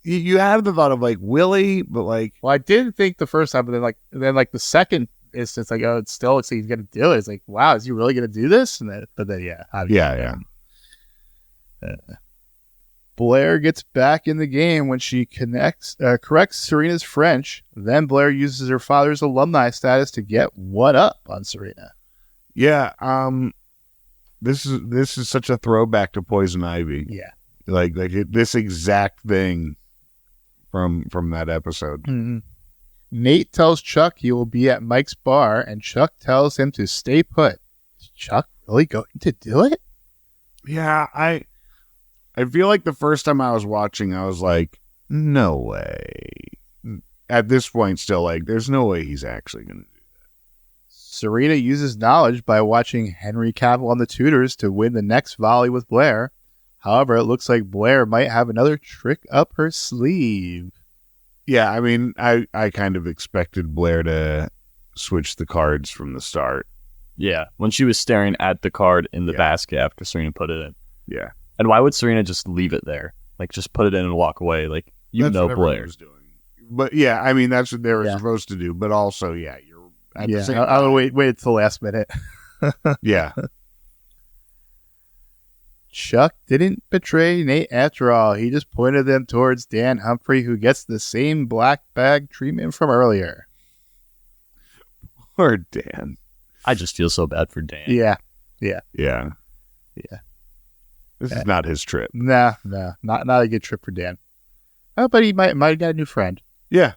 you have the thought of, like, Willie, but, like... Well, I didn't think the first time, but then the second instance, like, oh, it's like he's going to do it. It's like, wow, is he really going to do this? But then, yeah. Yeah. Blair gets back in the game when she corrects Serena's French. Then Blair uses her father's alumni status to get one up on Serena. Yeah, this is such a throwback to Poison Ivy. Yeah, like this exact thing from that episode. Mm-hmm. Nate tells Chuck he will be at Mike's bar, and Chuck tells him to stay put. Is Chuck really going to do it? Yeah, I feel like the first time I was watching, I was like, no way. At this point, still like, there's no way he's actually going to do that. Serena uses knowledge by watching Henry Cavill on The Tudors to win the next volley with Blair. However, it looks like Blair might have another trick up her sleeve. Yeah, I mean, I kind of expected Blair to switch the cards from the start. Yeah, when she was staring at the card in the basket after Serena put it in. Yeah. And why would Serena just leave it there? Like, just put it in and walk away? Like, that's know Blair. Was doing. But, yeah, I mean, that's what they were supposed to do. But also, yeah, you're at the same time. I'll wait till the last minute. Yeah. Chuck didn't betray Nate after all. He just pointed them towards Dan Humphrey, who gets the same black bag treatment from earlier. Poor Dan. I just feel so bad for Dan. Yeah. This is not his trip. Nah, not a good trip for Dan. Oh, but he might have got a new friend. Yeah.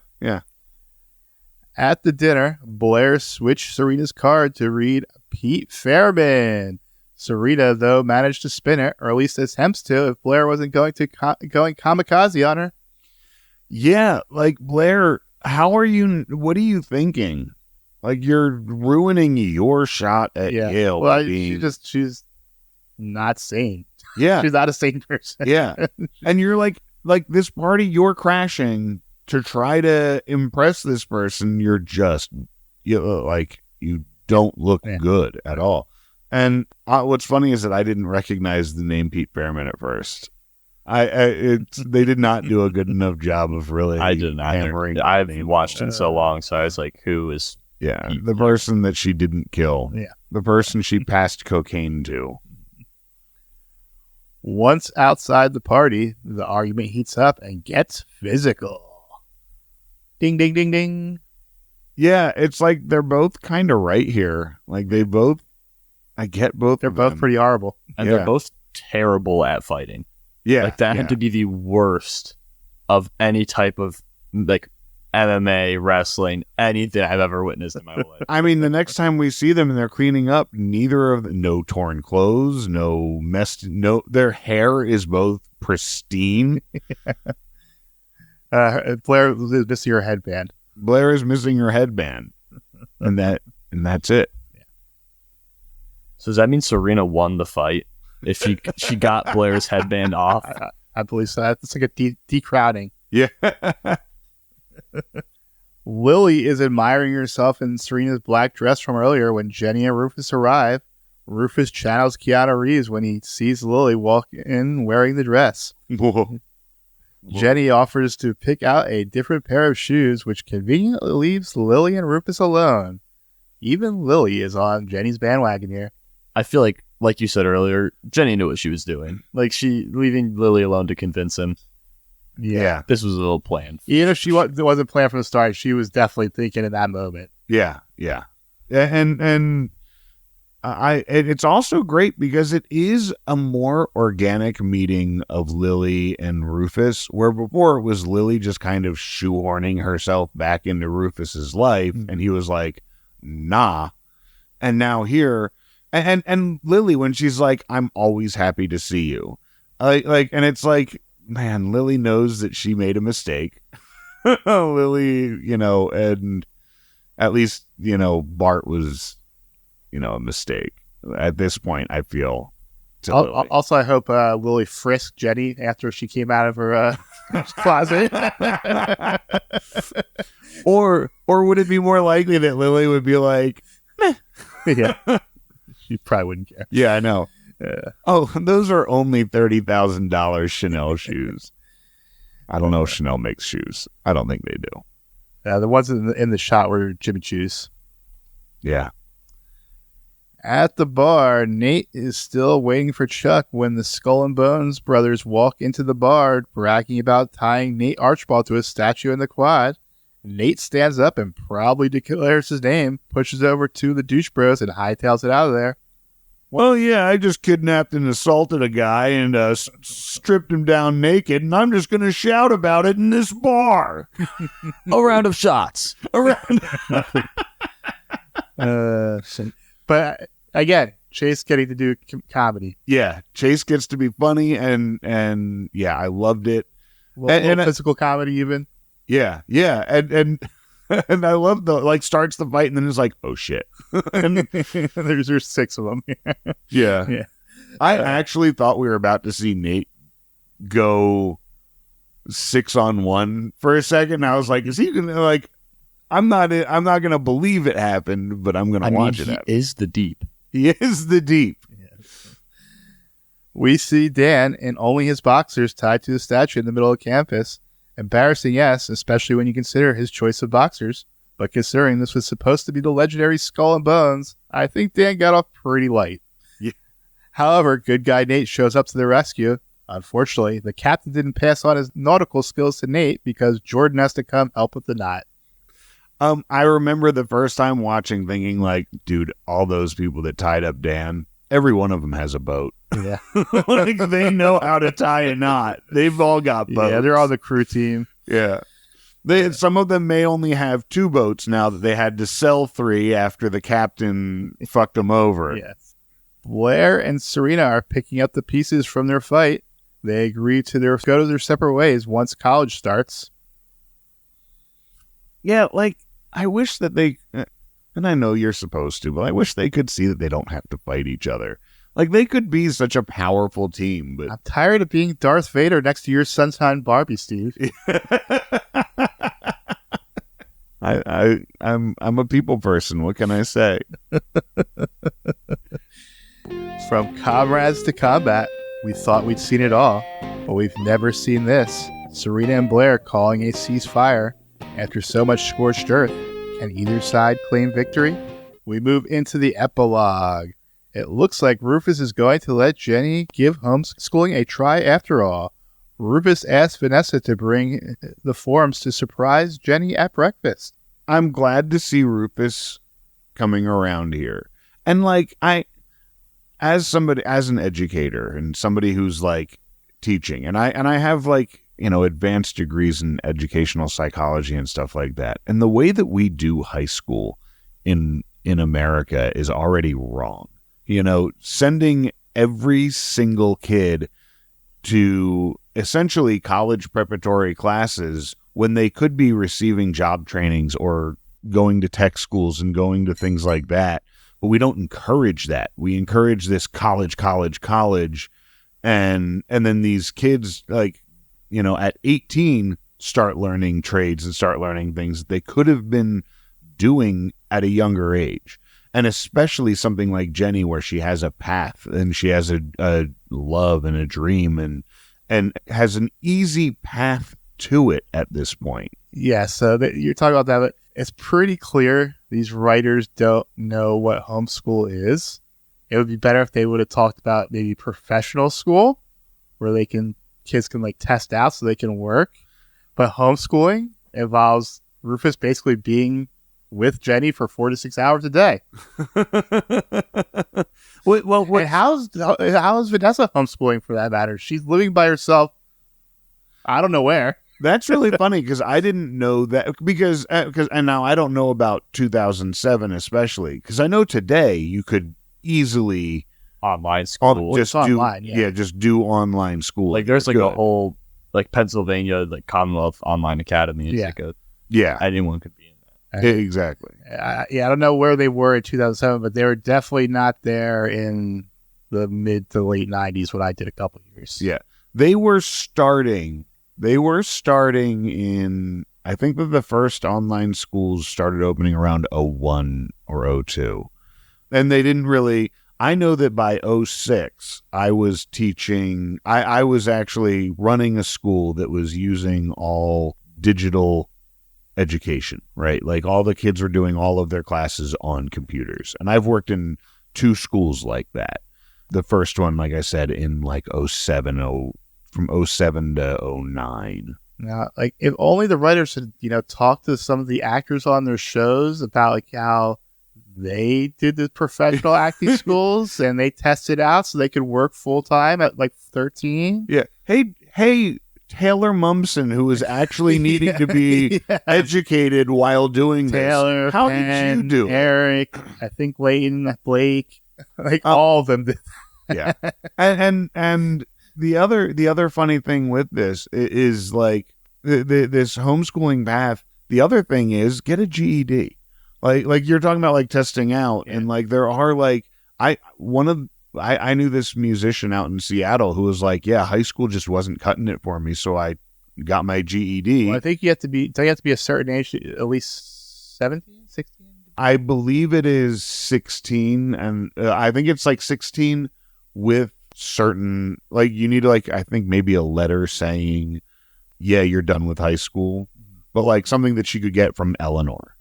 At the dinner, Blair switched Serena's card to read Pete Fairman. Serena, though, managed to spin it, or at least attempts to, if Blair wasn't going kamikaze on her. Yeah, like, Blair, what are you thinking? Like, you're ruining your shot at Yale. Well, she's not sane. Yeah. She's not a sane person. Yeah. And you're like this party you're crashing to try to impress this person. You're just, you don't look good at all. And what's funny is that I didn't recognize the name Pete Fairman at first. They did not do a good enough job of really. I didn't either. I've watched it so long, so I was like, "Who is?" Yeah, the person that she didn't kill. Yeah, the person she passed cocaine to. Once outside the party, the argument heats up and gets physical. Ding, ding, ding, ding. Yeah, it's like they're both kind of right here. Like I get both. They're both pretty horrible. And they're both terrible at fighting. Yeah. Like, that had to be the worst of any type of, like, MMA, wrestling, anything I've ever witnessed in my whole life. I mean, the next time we see them and they're cleaning up, no torn clothes, no messed, their hair is both pristine. Blair is missing her headband. Blair is missing her headband, and that's it. Yeah. So does that mean Serena won the fight if she got Blair's headband off? I believe so. It's like a decrowding. Yeah. Lily is admiring herself in Serena's black dress from earlier when Jenny and Rufus arrive. Rufus channels Keanu Reeves when he sees Lily walk in wearing the dress. Whoa. Jenny offers to pick out a different pair of shoes, which conveniently leaves Lily and Rufus alone. Even Lily is on Jenny's bandwagon here. I feel like you said earlier, Jenny knew what she was doing. Like, she leaving Lily alone to convince him. Yeah. This was a little planned. Even if she wasn't planned from the start, she was definitely thinking in that moment. Yeah. And it's also great because it is a more organic meeting of Lily and Rufus, where before it was Lily just kind of shoehorning herself back into Rufus's life, and he was like, nah. And now here, and Lily, when she's like, I'm always happy to see you. And it's like, man, Lily knows that she made a mistake. Lily, and at least, Bart was, a mistake. At this point, I feel. Also, I hope Lily frisked Jenny after she came out of her closet. Or would it be more likely that Lily would be like, meh. Yeah. She probably wouldn't care. Yeah, I know. Oh, those are only $30,000 Chanel shoes. I don't know if Chanel makes shoes. I don't think they do. The ones in the shot were Jimmy Choo's. Yeah. At the bar, Nate is still waiting for Chuck when the Skull and Bones brothers walk into the bar, bragging about tying Nate Archibald to a statue in the quad. Nate stands up and proudly declares his name, pushes over to the douche bros, and hightails it out of there. Well, yeah, I just kidnapped and assaulted a guy and stripped him down naked, and I'm just going to shout about it in this bar. A round of shots. But again, Chase getting to do comedy. Yeah, Chase gets to be funny, and yeah, I loved it. And physical comedy even. Yeah, and I love starts the fight and then it's like, oh shit. And there's 6 of them. Yeah. I actually thought we were about to see Nate go 6-on-1 for a second. I was like, is he gonna I'm not gonna believe it happened, but I'm gonna watch it happen. He is the deep. He is the deep. Yes. We see Dan in only his boxers tied to the statue in the middle of campus. Embarrassing, yes, especially when you consider his choice of boxers. But considering this was supposed to be the legendary Skull and Bones, I think Dan got off pretty light. Yeah. However, good guy Nate shows up to the rescue. Unfortunately, the captain didn't pass on his nautical skills to Nate because Jordan has to come help with the knot. I remember the first time watching thinking like, dude, all those people that tied up Dan, every one of them has a boat. Yeah. They know how to tie a knot. They've all got boats. Yeah, they're on the crew team. Yeah. Some of them may only have 2 boats now that they had to sell 3 after the captain fucked them over. Yes. Blair and Serena are picking up the pieces from their fight. They agree to go to their separate ways once college starts. Yeah, I wish that they, and I know you're supposed to, but I wish they could see that they don't have to fight each other. They could be such a powerful team, but I'm tired of being Darth Vader next to your Sunshine Barbie, Steve. I'm a people person. What can I say? From comrades to combat, we thought we'd seen it all, but we've never seen this. Serena and Blair calling a ceasefire. After so much scorched earth, can either side claim victory? We move into the epilogue. It looks like Rufus is going to let Jenny give homeschooling a try after all. Rufus asks Vanessa to bring the forms to surprise Jenny at breakfast. I'm glad to see Rufus coming around here. And as an educator and somebody who's teaching, and I have advanced degrees in educational psychology and stuff like that. And the way that we do high school in America is already wrong. Sending every single kid to essentially college preparatory classes when they could be receiving job trainings or going to tech schools and going to things like that. But we don't encourage that. We encourage this college. And then these kids, at 18, start learning trades and start learning things they could have been doing at a younger age. And especially something like Jenny, where she has a path and she has a love and a dream and has an easy path to it at this point. Yeah, so you're talking about that, but it's pretty clear these writers don't know what homeschool is. It would be better if they would have talked about maybe professional school where kids can test out so they can work. But homeschooling involves Rufus basically being with Jenny for 4 to 6 hours a day. And how's Vanessa homeschooling for that matter? She's living by herself. I don't know where. That's really funny because I didn't know that because and now I don't know about 2007 especially because I know today you could easily online school just do online school. There's a whole Pennsylvania Commonwealth Online Academy. It's anyone could be in that. Exactly. I don't know where they were in 2007, but they were definitely not there in the mid to late 90s when I did a couple of years. Yeah, they were starting in, I think that the first online schools started opening around 01 or 02. And they didn't really, I know that by 06, I was teaching, I was actually running a school that was using all digital education, right? All the kids were doing all of their classes on computers. And I've worked in 2 schools like that. The first one, like I said, in 07, from 07 to 09. Now, if only the writers had, talked to some of the actors on their shows about how they did the professional acting schools and they tested out so they could work full time at 13. Yeah. Hey, Taylor Mumson, who was actually needing to be educated while doing Taylor, this. How Penn, did you do Eric, I think Layton, Blake, all of them did. Yeah. And the other funny thing with this is this homeschooling path. The other thing is get a GED. You're talking about testing out, and there are I knew this musician out in Seattle who was high school just wasn't cutting it for me, so I got my GED. Well, I think you have to be a certain age, at least 17, 16? I believe it is 16, and I think it's 16 with certain, you need I think maybe a letter saying, yeah, you're done with high school, but something that she could get from Eleanor,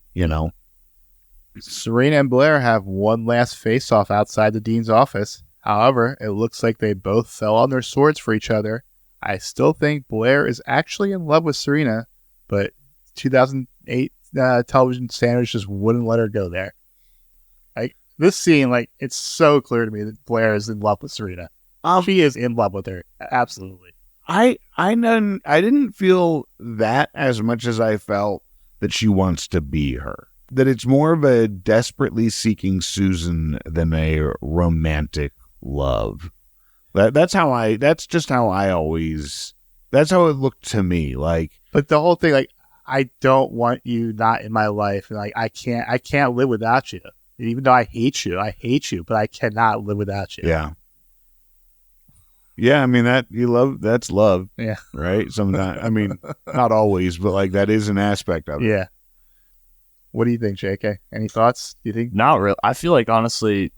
Serena and Blair have one last face-off outside the dean's office. However, it looks like they both fell on their swords for each other. I still think Blair is actually in love with Serena, but 2008 television standards just wouldn't let her go there. This scene, it's so clear to me that Blair is in love with Serena. She is in love with her, absolutely. I didn't feel that as much as I felt that she wants to be her. That it's more of a desperately seeking Susan than a romantic love. That's how it looked to me. But the whole thing, I don't want you not in my life, and I can't live without you. And even though I hate you, but I cannot live without you. Yeah. Yeah, I mean that's love. Yeah. Right? Sometimes, I mean, not always, but that is an aspect of it. Yeah. What do you think, JK? Any thoughts? Do you think? Not really. I feel honestly,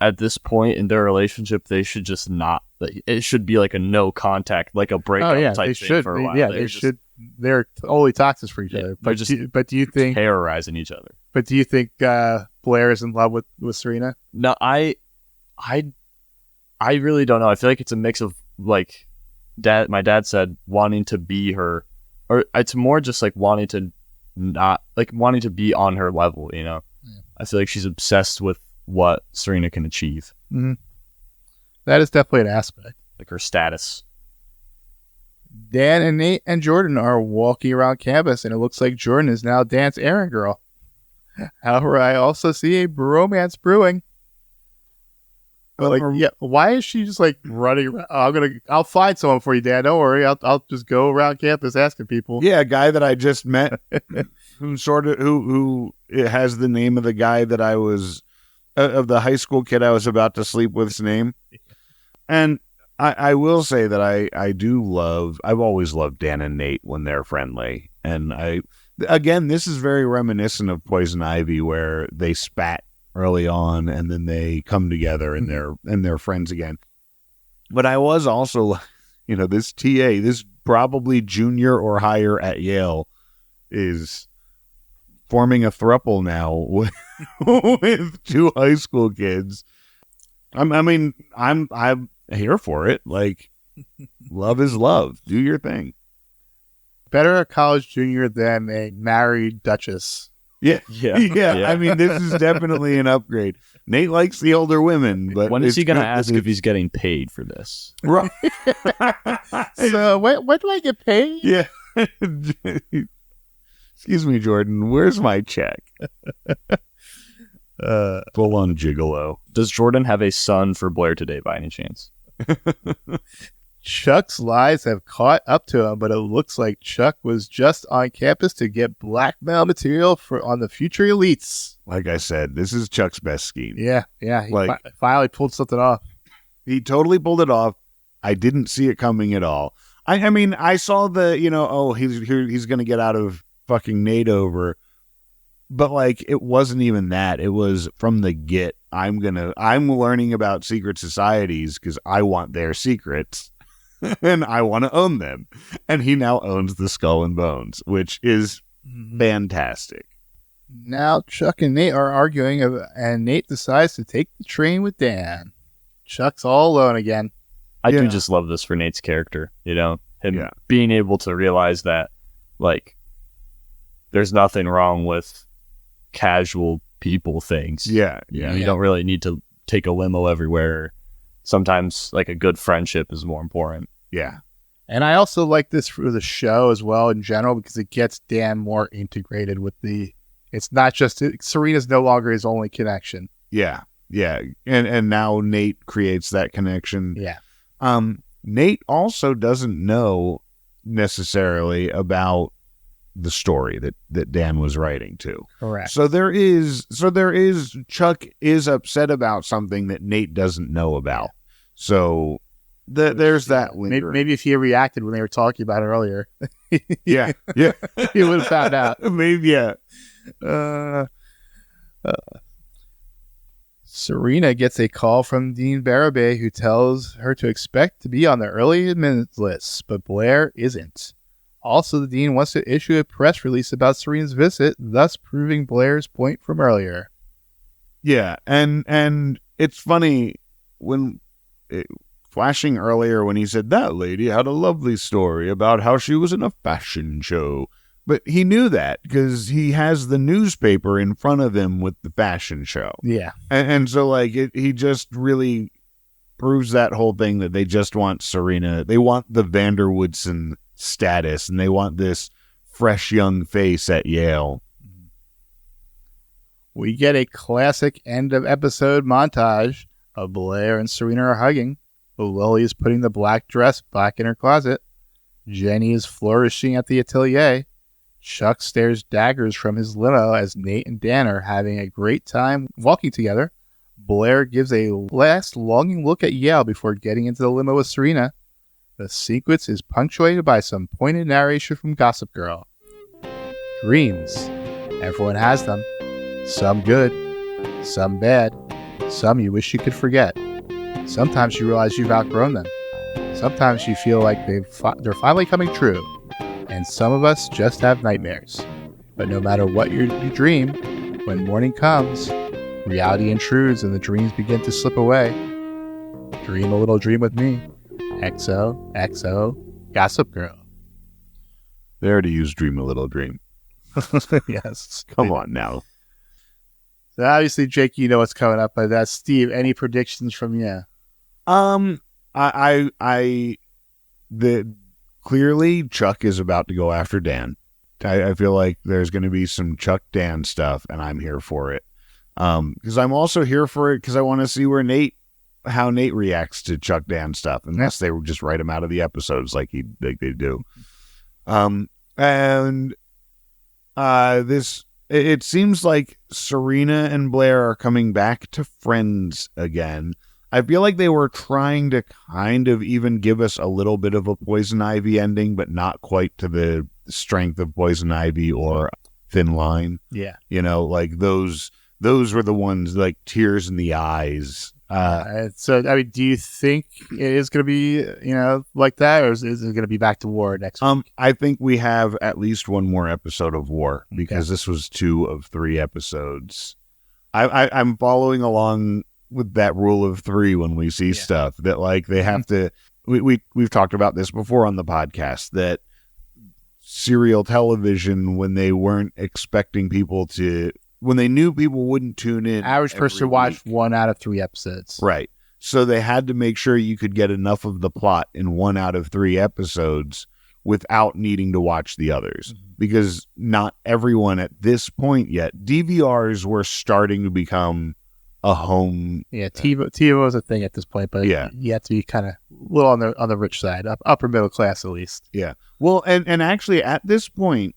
at this point in their relationship, they should just not. It should be a no contact, a breakup type thing for a while. Yeah, they should. They're totally toxic for each other. But do you think terrorizing each other? But do you think Blair is in love with Serena? No, I really don't know. I feel it's a mix of my dad said wanting to be her, or it's more just wanting to not wanting to be on her level. Yeah. I feel she's obsessed with what Serena can achieve. Mm-hmm. That is definitely an aspect, her status. Dan and Nate and Jordan are walking around campus, and it looks like Jordan is now Dan's errand girl. However, I also see a bromance brewing. But why is she just like running around? I'll find someone for you, Dan. Don't worry. I'll just go around campus asking people. Yeah, a guy that I just met who has the name of the guy that I was of the high school kid I was about to sleep with's name. And I will say that I've always loved Dan and Nate when they're friendly. And again, this is very reminiscent of Poison Ivy, where they spat early on and then they come together and they're friends again. But I was also, this TA, this probably junior or higher at Yale, is forming a throuple now with two high school kids. I'm here for it. Like, love is love. Do your thing. Better a college junior than a married duchess. Yeah. I mean, this is definitely an upgrade. Nate likes the older women, but when is he going to ask if he's getting paid for this? Right. So when do I get paid? Yeah. Excuse me, Jordan. Where's my check? Full on gigolo. Does Jordan have a son for Blair today by any chance? Chuck's lies have caught up to him, but it looks like Chuck was just on campus to get blackmail material on the future elites. Like I said, this is Chuck's best scheme. Yeah. He finally pulled something off. He totally pulled it off. I didn't see it coming at all. I mean, I saw the, he's going to get out of fucking Nate over. But like, it wasn't even that. It was from the get. I'm learning about secret societies because I want their secrets. And I want to own them. And he now owns the Skull and Bones, which is fantastic. Now Chuck and Nate are arguing, and Nate decides to take the train with Dan. Chuck's all alone again. I do just love this for Nate's character. Him being able to realize that, like, there's nothing wrong with casual people things. Yeah. You don't really need to take a limo everywhere. Sometimes, like, a good friendship is more important. Yeah. And I also like this for the show as well in general, because it gets Dan more integrated with it's not just, Serena's no longer his only connection. Yeah. And now Nate creates that connection. Yeah. Nate also doesn't know necessarily about the story that Dan was writing to. Correct. So Chuck is upset about something that Nate doesn't know about. So there's that lingering. Maybe if he reacted when they were talking about it earlier. Yeah. He would have found out. Maybe, yeah. Serena gets a call from Dean Barabay, who tells her to expect to be on the early admittance list, but Blair isn't. Also, the dean wants to issue a press release about Serena's visit, thus proving Blair's point from earlier. Yeah, and it's funny flashing earlier when he said that lady had a lovely story about how she was in a fashion show. But he knew that because he has the newspaper in front of him with the fashion show. Yeah. And so, like, he just really proves that whole thing that they just want Serena. They want the Vanderwoodson status, and they want this fresh young face at Yale. We get a classic end of episode montage of Blair and Serena are hugging. Lily is putting the black dress back in her closet. Jenny is flourishing at the atelier. Chuck stares daggers from his limo as Nate and Dan are having a great time walking together. Blair gives a last longing look at Yale before getting into the limo with Serena. The sequence is punctuated by some pointed narration from Gossip Girl. Dreams. Everyone has them. Some good, some bad, some you wish you could forget. Sometimes you realize you've outgrown them. Sometimes you feel like they're finally coming true. And some of us just have nightmares. But no matter what you dream, when morning comes, reality intrudes and the dreams begin to slip away. Dream a little dream with me. XOXO Gossip Girl. They already used Dream a Little Dream. Yes. Come on now. So obviously, Jake, you know what's coming up. But Steve, any predictions from you? clearly Chuck is about to go after Dan. I feel like there's going to be some Chuck Dan stuff, and I'm here for it. Because I'm also here for it because I want to see how Nate reacts to Chuck Dan stuff, unless they would just write him out of the episodes like they do. It seems like Serena and Blair are coming back to friends again. I feel like they were trying to kind of even give us a little bit of a Poison Ivy ending, but not quite to the strength of Poison Ivy or Thin Line. Yeah. Like those were the ones like tears in the eyes. So, I mean, do you think it is going to be, like that, or is it going to be back to war next week? I think we have at least one more episode of war because this was 2 of 3 episodes. I'm following along with that rule of 3 when we see stuff that like they have to. We've talked about this before on the podcast that serial television, when they weren't expecting people to. When they knew people wouldn't tune in. Average person watched 1 out of 3 episodes. Right. So they had to make sure you could get enough of the plot in 1 out of 3 episodes without needing to watch the others. Mm-hmm. Because not everyone at this point yet. DVRs were starting to become a home. Yeah, TiVo is a thing at this point, but you have to be kind of a little on the rich side, upper middle class at least. Yeah. Well, and actually at this point,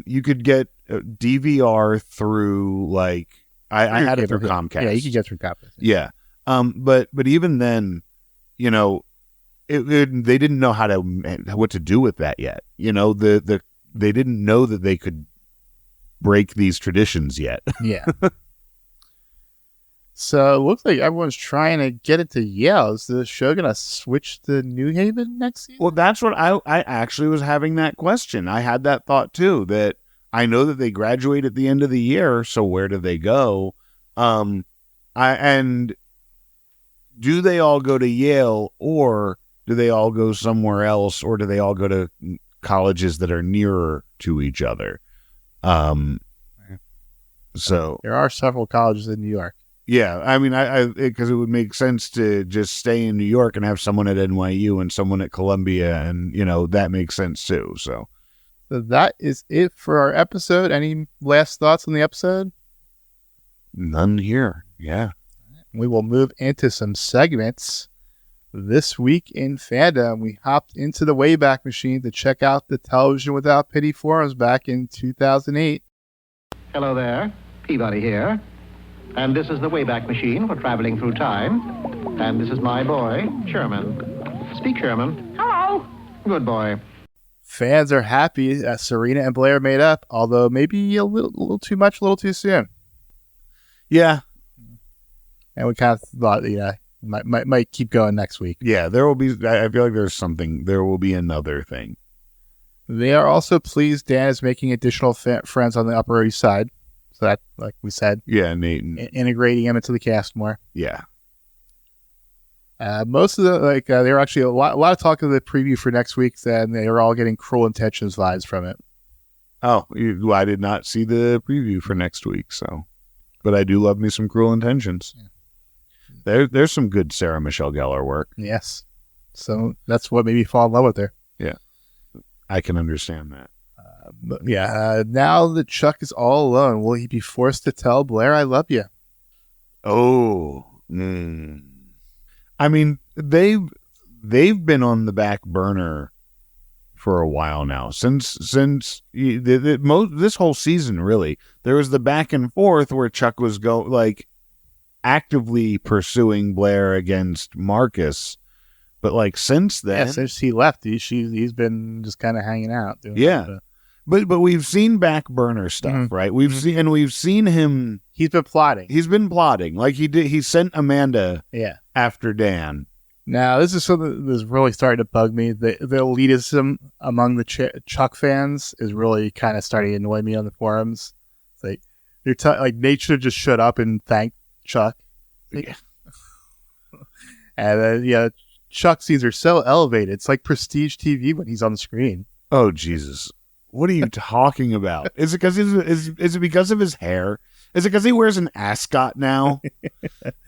you could get DVR through like I had it through Comcast. Yeah, you could get through Comcast. Yeah. But even then, they didn't know what to do with that yet. They didn't know that they could break these traditions yet. Yeah. So it looks like everyone's trying to get into Yale. Is the show going to switch to New Haven next season? Well, that's what I actually was having that question. I had that thought too, that I know that they graduate at the end of the year. So where do they go? And do they all go to Yale, or do they all go somewhere else, or do they all go to colleges that are nearer to each other? So there are several colleges in New York. Yeah, I mean, because it would make sense to just stay in New York and have someone at NYU and someone at Columbia, and that makes sense too. So that is it for our episode. Any last thoughts on the episode? None here. Yeah, we will move into some segments. This week in Fandom, we hopped into the Wayback Machine to check out the Television Without Pity forums back in 2008. Hello there, Peabody here. And this is the Wayback Machine for traveling through time. And this is my boy, Sherman. Speak, Sherman. Hello. Good boy. Fans are happy that Serena and Blair made up, although maybe a little too much, a little too soon. Yeah. And we kind of thought, might keep going next week. Yeah, there will be, I feel like there will be another thing. They are also pleased Dan is making additional friends on the Upper East Side. So that, like we said, Nate, integrating him into the cast more. Yeah. Most of the they were actually a lot of talk of the preview for next week, and they were all getting Cruel Intentions vibes from it. Oh, I did not see the preview for next week, but I do love me some Cruel Intentions. Yeah. There's some good Sarah Michelle Gellar work. Yes, so that's what made me fall in love with her. Yeah, I can understand that. But now that Chuck is all alone, will he be forced to tell Blair, "I love you"? Oh, I mean, they've been on the back burner for a while now. Since this whole season, really, there was the back and forth where Chuck was actively pursuing Blair against Marcus, but since then, since he left, he's been just kind of hanging out. But we've seen back burner stuff, right? We've seen him. He's been plotting. He sent Amanda. Yeah. After Dan. Now this is something that's really starting to bug me. The elitism among the Chuck fans is really kind of starting to annoy me on the forums. It's like you're Nate should just shut up and thank Chuck. Yeah. And then Chuck scenes are so elevated. It's like prestige TV when he's on the screen. Oh Jesus. What are you talking about? Is it because of his hair? Is it because he wears an ascot now?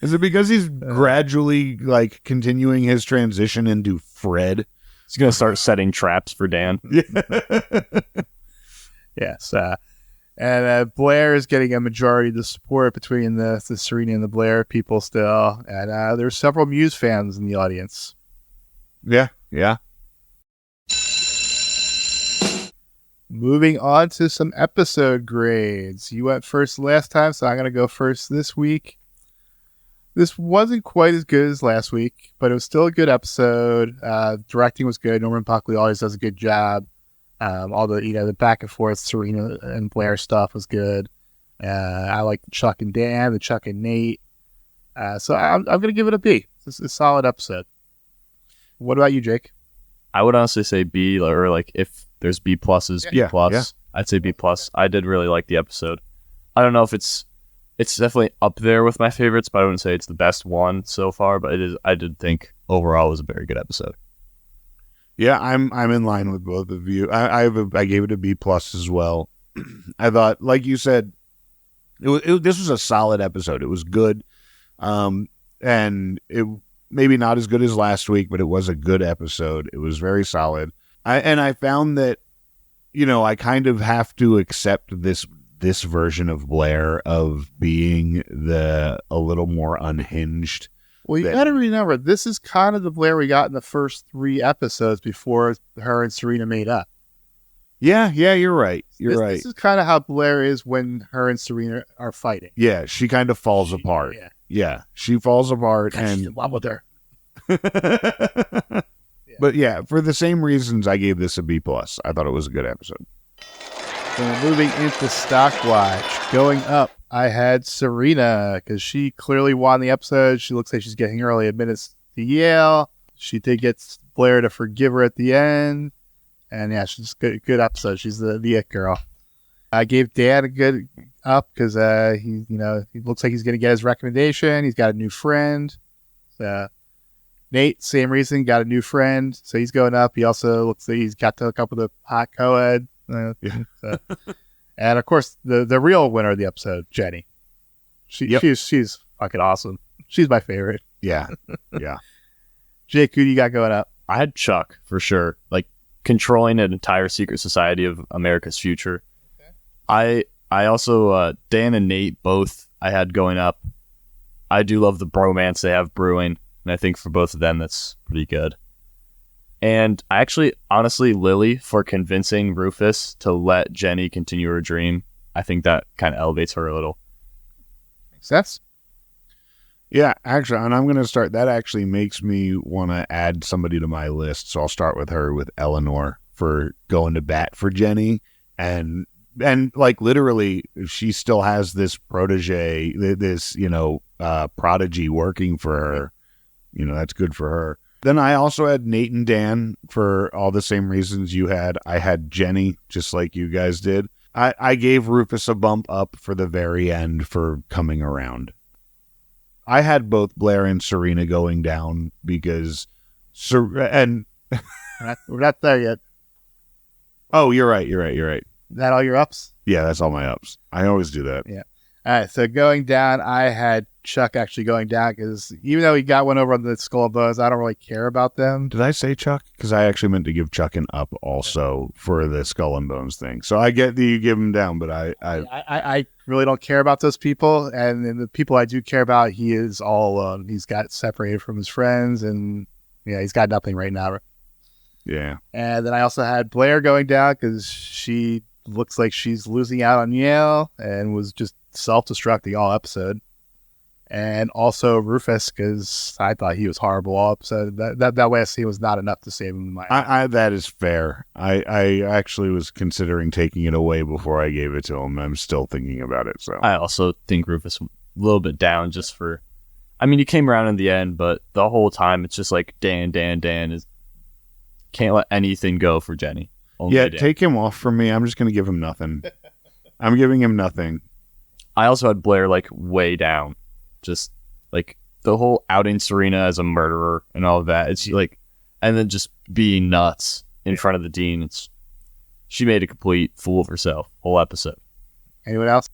Is it because he's gradually continuing his transition into Fred? He's going to start setting traps for Dan. Yes. And Blair is getting a majority of the support between the Serena and the Blair people still. And there's several Muse fans in the audience. Yeah. Moving on to some episode grades. You went first last time, so I'm going to go first this week. This wasn't quite as good as last week, but it was still a good episode. Directing was good. Norman Buckley always does a good job. All the back and forth Serena and Blair stuff was good. I like the Chuck and Dan, the Chuck and Nate. So I'm going to give it a B. It's a solid episode. What about you, Jake? I would honestly say B, or like if there's B pluses, B plus. Yeah. I'd say B plus. I did really like the episode. I don't know if it's definitely up there with my favorites, but I wouldn't say it's the best one so far. But it is. I did think overall it was a very good episode. Yeah, I'm in line with both of you. I gave it a B plus as well. I thought, like you said, this was a solid episode. It was good, and it maybe not as good as last week, but it was a good episode. It was very solid. I found that, I kind of have to accept this version of Blair of being a little more unhinged. Well, you got to remember, this is kind of the Blair we got in the first 3 episodes before her and Serena made up. Yeah, you're right. Right. This is kind of how Blair is when her and Serena are fighting. Yeah, she kind of falls apart. Yeah, she falls apart. And she's in love with her. But yeah, for the same reasons, I gave this a B+. I thought it was a good episode. So moving into Stockwatch, going up, I had Serena because she clearly won the episode. She looks like she's getting early admittance to Yale. She did get Blair to forgive her at the end. And yeah, she's good episode. She's the it girl. I gave Dan a good up because he looks like he's going to get his recommendation. He's got a new friend. Nate, same reason, got a new friend, so he's going up. He also looks like he's got to hook up with a hot co-ed. And of course, the real winner of the episode, Jenny. She's fucking awesome. She's my favorite. Yeah. Jake, who do you got going up? I had Chuck for sure. Like controlling an entire secret society of America's future. Okay. I also Dan and Nate both I had going up. I do love the bromance they have brewing, and I think for both of them that's pretty good. And I actually, honestly, Lily for convincing Rufus to let Jenny continue her dream. I think that kind of elevates her a little. Makes sense. Yeah, actually, and I'm going to start. That actually makes me want to add somebody to my list. So I'll start with her, with Eleanor, for going to bat for Jenny. And like literally, she still has this protege, this, prodigy working for her. That's good for her. Then I also had Nate and Dan for all the same reasons you had. I had Jenny, just like you guys did. I gave Rufus a bump up for the very end for coming around. I had both Blair and Serena going down because... We're not there yet. Oh, you're right. Is that all your ups? Yeah, that's all my ups. I always do that. Yeah. All right, so going down, I had Chuck actually going down because even though he got one over on the Skull and Bones, I don't really care about them. Did I say Chuck? Because I actually meant to give Chuck an up also for the Skull and Bones thing. So I get that you give him down, but I really don't care about those people. And the people I do care about, he is all alone. He's got separated from his friends, and he's got nothing right now. Yeah. And then I also had Blair going down because she looks like she's losing out on Yale and was just self-destructing all episode. And also Rufus, because I thought he was horrible all episode. That last scene was not enough to save him in my eyes. That is fair. I actually was considering taking it away before I gave it to him. I'm still thinking about it. So I also think Rufus a little bit down just for... I mean, he came around in the end, but the whole time it's just like Dan is... Can't let anything go for Jenny. Only Dan. Take him off from me. I'm just going to give him nothing. I'm giving him nothing. I also had Blair like way down. Just like the whole outing Serena as a murderer and all of that. It's like, and then just being nuts in front of the dean. She made a complete fool of herself whole episode. Anyone else?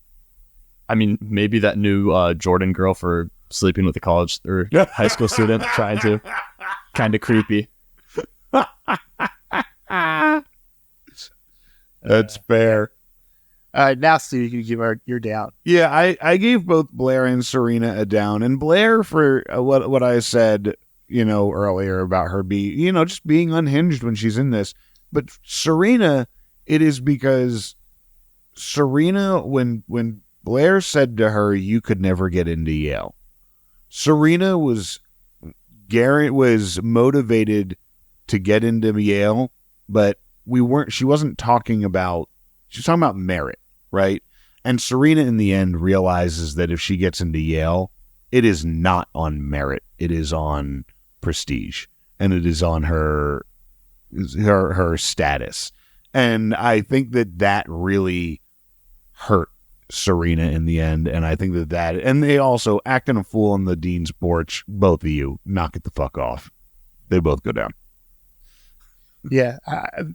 I mean, maybe that new Jordan girl for sleeping with a college or high school student, trying to, kind of creepy. That's fair. Now, Steve, you can give your down. Yeah, I gave both Blair and Serena a down. And Blair for what I said, earlier about her just being unhinged when she's in this. But Serena, it is because Serena, when Blair said to her, "You could never get into Yale," Serena was motivated to get into Yale, but she was talking about merit, right? And Serena in the end realizes that if she gets into Yale, it is not on merit. It is on prestige, and it is on her status. And I think that really hurt Serena in the end. And I think that and they also acting a fool on the dean's porch. Both of you, knock it the fuck off. They both go down. Yeah,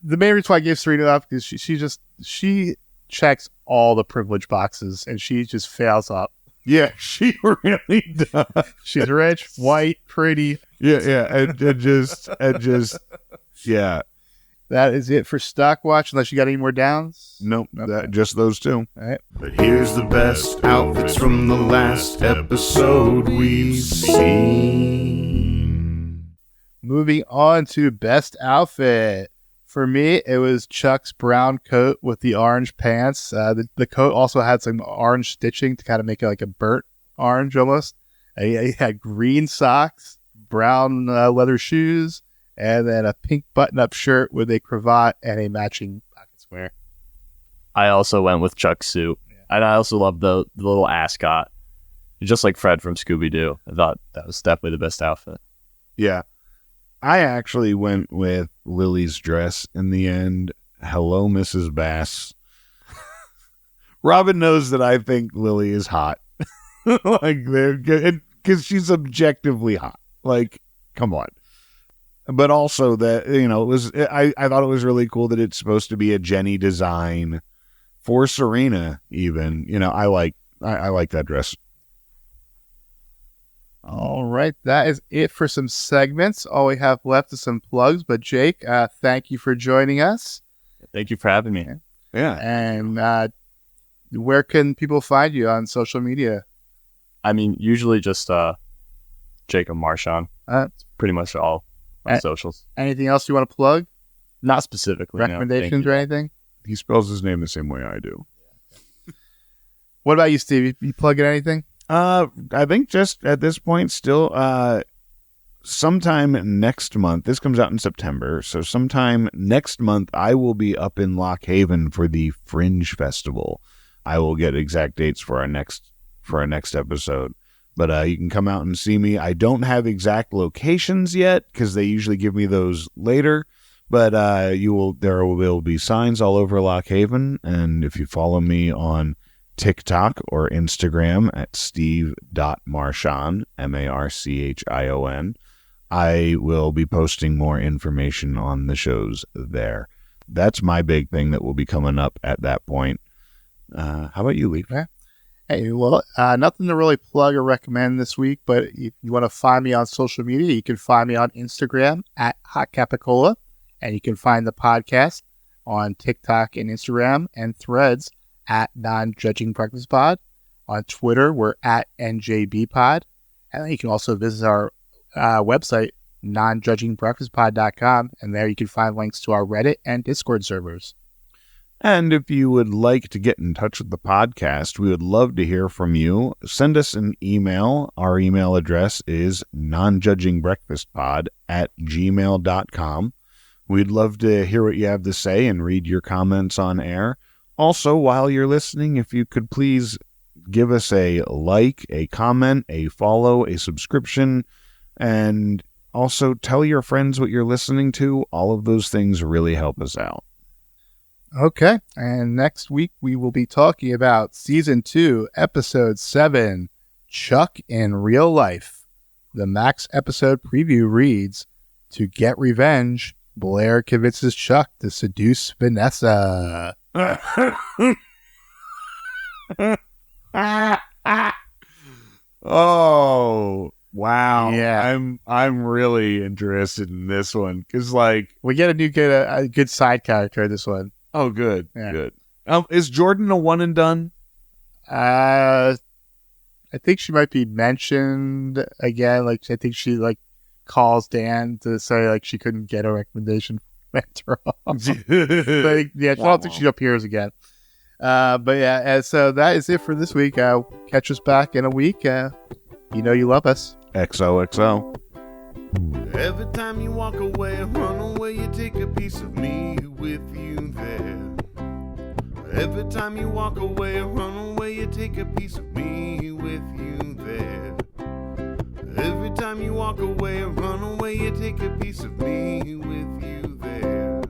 the main reason why I gave Serena up is she checks all the privilege boxes and she just fails up. Yeah, she really does. She's rich, white, pretty. Yeah, and just yeah. That is it for Stock Watch. Unless you got any more downs? Nope, just those two. All right. But here's the best outfits from the last episode we've seen. Moving on to best outfit. For me, it was Chuck's brown coat with the orange pants. The coat also had some orange stitching to kind of make it like a burnt orange almost. He had green socks, brown leather shoes, and then a pink button-up shirt with a cravat and a matching pocket square. I also went with Chuck's suit. Yeah. And I also love the little ascot. Just like Fred from Scooby-Doo. I thought that was definitely the best outfit. Yeah. I actually went with Lily's dress in the end. Hello, Mrs. Bass. Robin knows that I think Lily is hot. Like, they're good because she's objectively hot. Like, come on. But also that, it was, I thought it was really cool that it's supposed to be a Jenny design for Serena even. I like that dress. All right. That is it for some segments. All we have left is some plugs. But Jake, thank you for joining us. Thank you for having me. Yeah. And where can people find you on social media? I mean, usually just Jake Marchion. It's pretty much all my socials. Anything else you want to plug? Not specifically. Recommendations or anything? He spells his name the same way I do. What about you, Steve? You plugging anything? I think just at this point still sometime next month. This comes out in September. So sometime next month I will be up in Lock Haven for the Fringe Festival. I will get exact dates for our next episode. But you can come out and see me. I don't have exact locations yet because they usually give me those later. But there will be signs all over Lock Haven. And if you follow me on TikTok or Instagram at steve.marchion, Marchion, I will be posting more information on the shows there. That's my big thing that will be coming up at that point. How about you, Leif? Hey, well, nothing to really plug or recommend this week, but if you want to find me on social media, you can find me on Instagram at Hot Capicola, and you can find the podcast on TikTok and Instagram and Threads at Non-Judging Breakfast Pod. On Twitter, we're at NJBpod, and then you can also visit our website, nonjudgingbreakfastpod.com, and there you can find links to our Reddit and Discord servers. And if you would like to get in touch with the podcast, we would love to hear from you. Send us an email. Our email address is nonjudgingbreakfastpod@gmail.com. We'd love to hear what you have to say and read your comments on air. Also, while you're listening, if you could please give us a like, a comment, a follow, a subscription, and also tell your friends what you're listening to. All of those things really help us out. Okay, and next week we will be talking about Season 2, Episode 7, Chuck in Real Life. The Max episode preview reads, to get revenge, Blair convinces Chuck to seduce Vanessa. Oh, wow. Now, Yeah. I'm really interested in this one because, like, we get a good side character in this one. Oh, good, Yeah. good. Is Jordan a one and done? I think she might be mentioned again. Like, I think she calls Dan to say she couldn't get a recommendation from Mentor. Yeah, I don't think she appears again. But yeah, and so that is it for this week. Catch us back in a week. You know you love us. XOXO. Every time you walk away, run away, you take a piece of me with you there. Every time you walk away, run away, you take a piece of me with you there. Every time you walk away, run away, you take a piece of me with you there.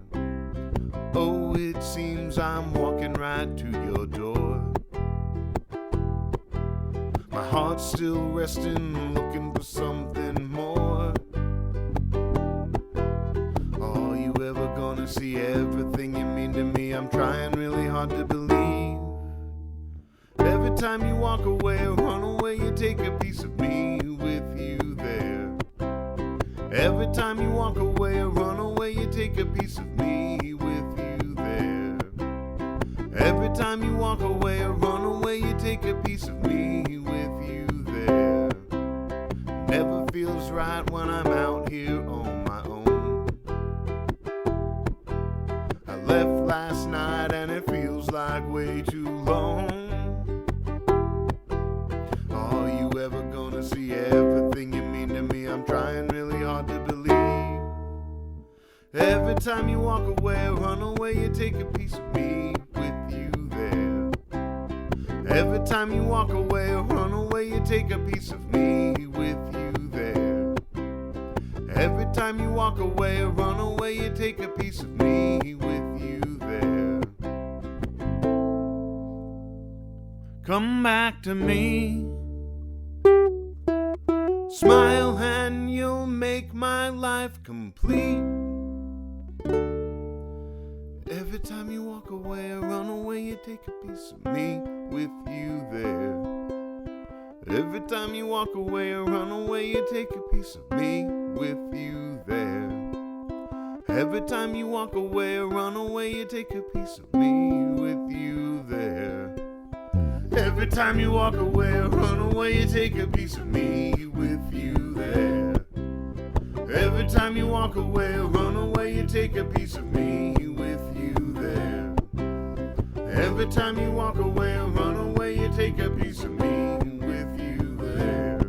Oh, it seems I'm walking right to your door. My heart's still resting, looking for something more. Are you ever gonna see everything you mean to me? I'm trying really hard to believe. Every time you walk away or run away, you take a piece of me with you there. Every time you walk away or run away, you take a piece of me with you there. Every time you walk away or run away, you take a piece of me with you there. Never feels right when I'm out here on my own. I left last night and it feels like way too long. Are you ever gonna see everything you mean to me? I'm trying really hard to believe. Every time you walk away or run away, you take a piece of me with you there. Every time you walk away or run away, you take a piece of me with you there. Every time you walk away or run away, you take a piece of me with you there. Come back to me. Smile and you'll make my life complete. Every time you walk away or run away, you take a piece of me with you there. Every time you walk away or run away, you take a piece of me with you there. Every time you walk away or run away, you take a piece of me with you there. Every time you walk away or run away, you take a piece of me with you there. Every time you walk away or run away, you take a piece of me with you there. Every time you walk away or run away, you take a piece of me with you there.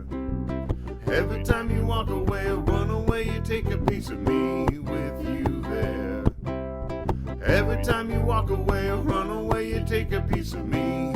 Every time you walk away or run away, you take a piece of me with you there. Every time you walk away or run away, you take a piece of me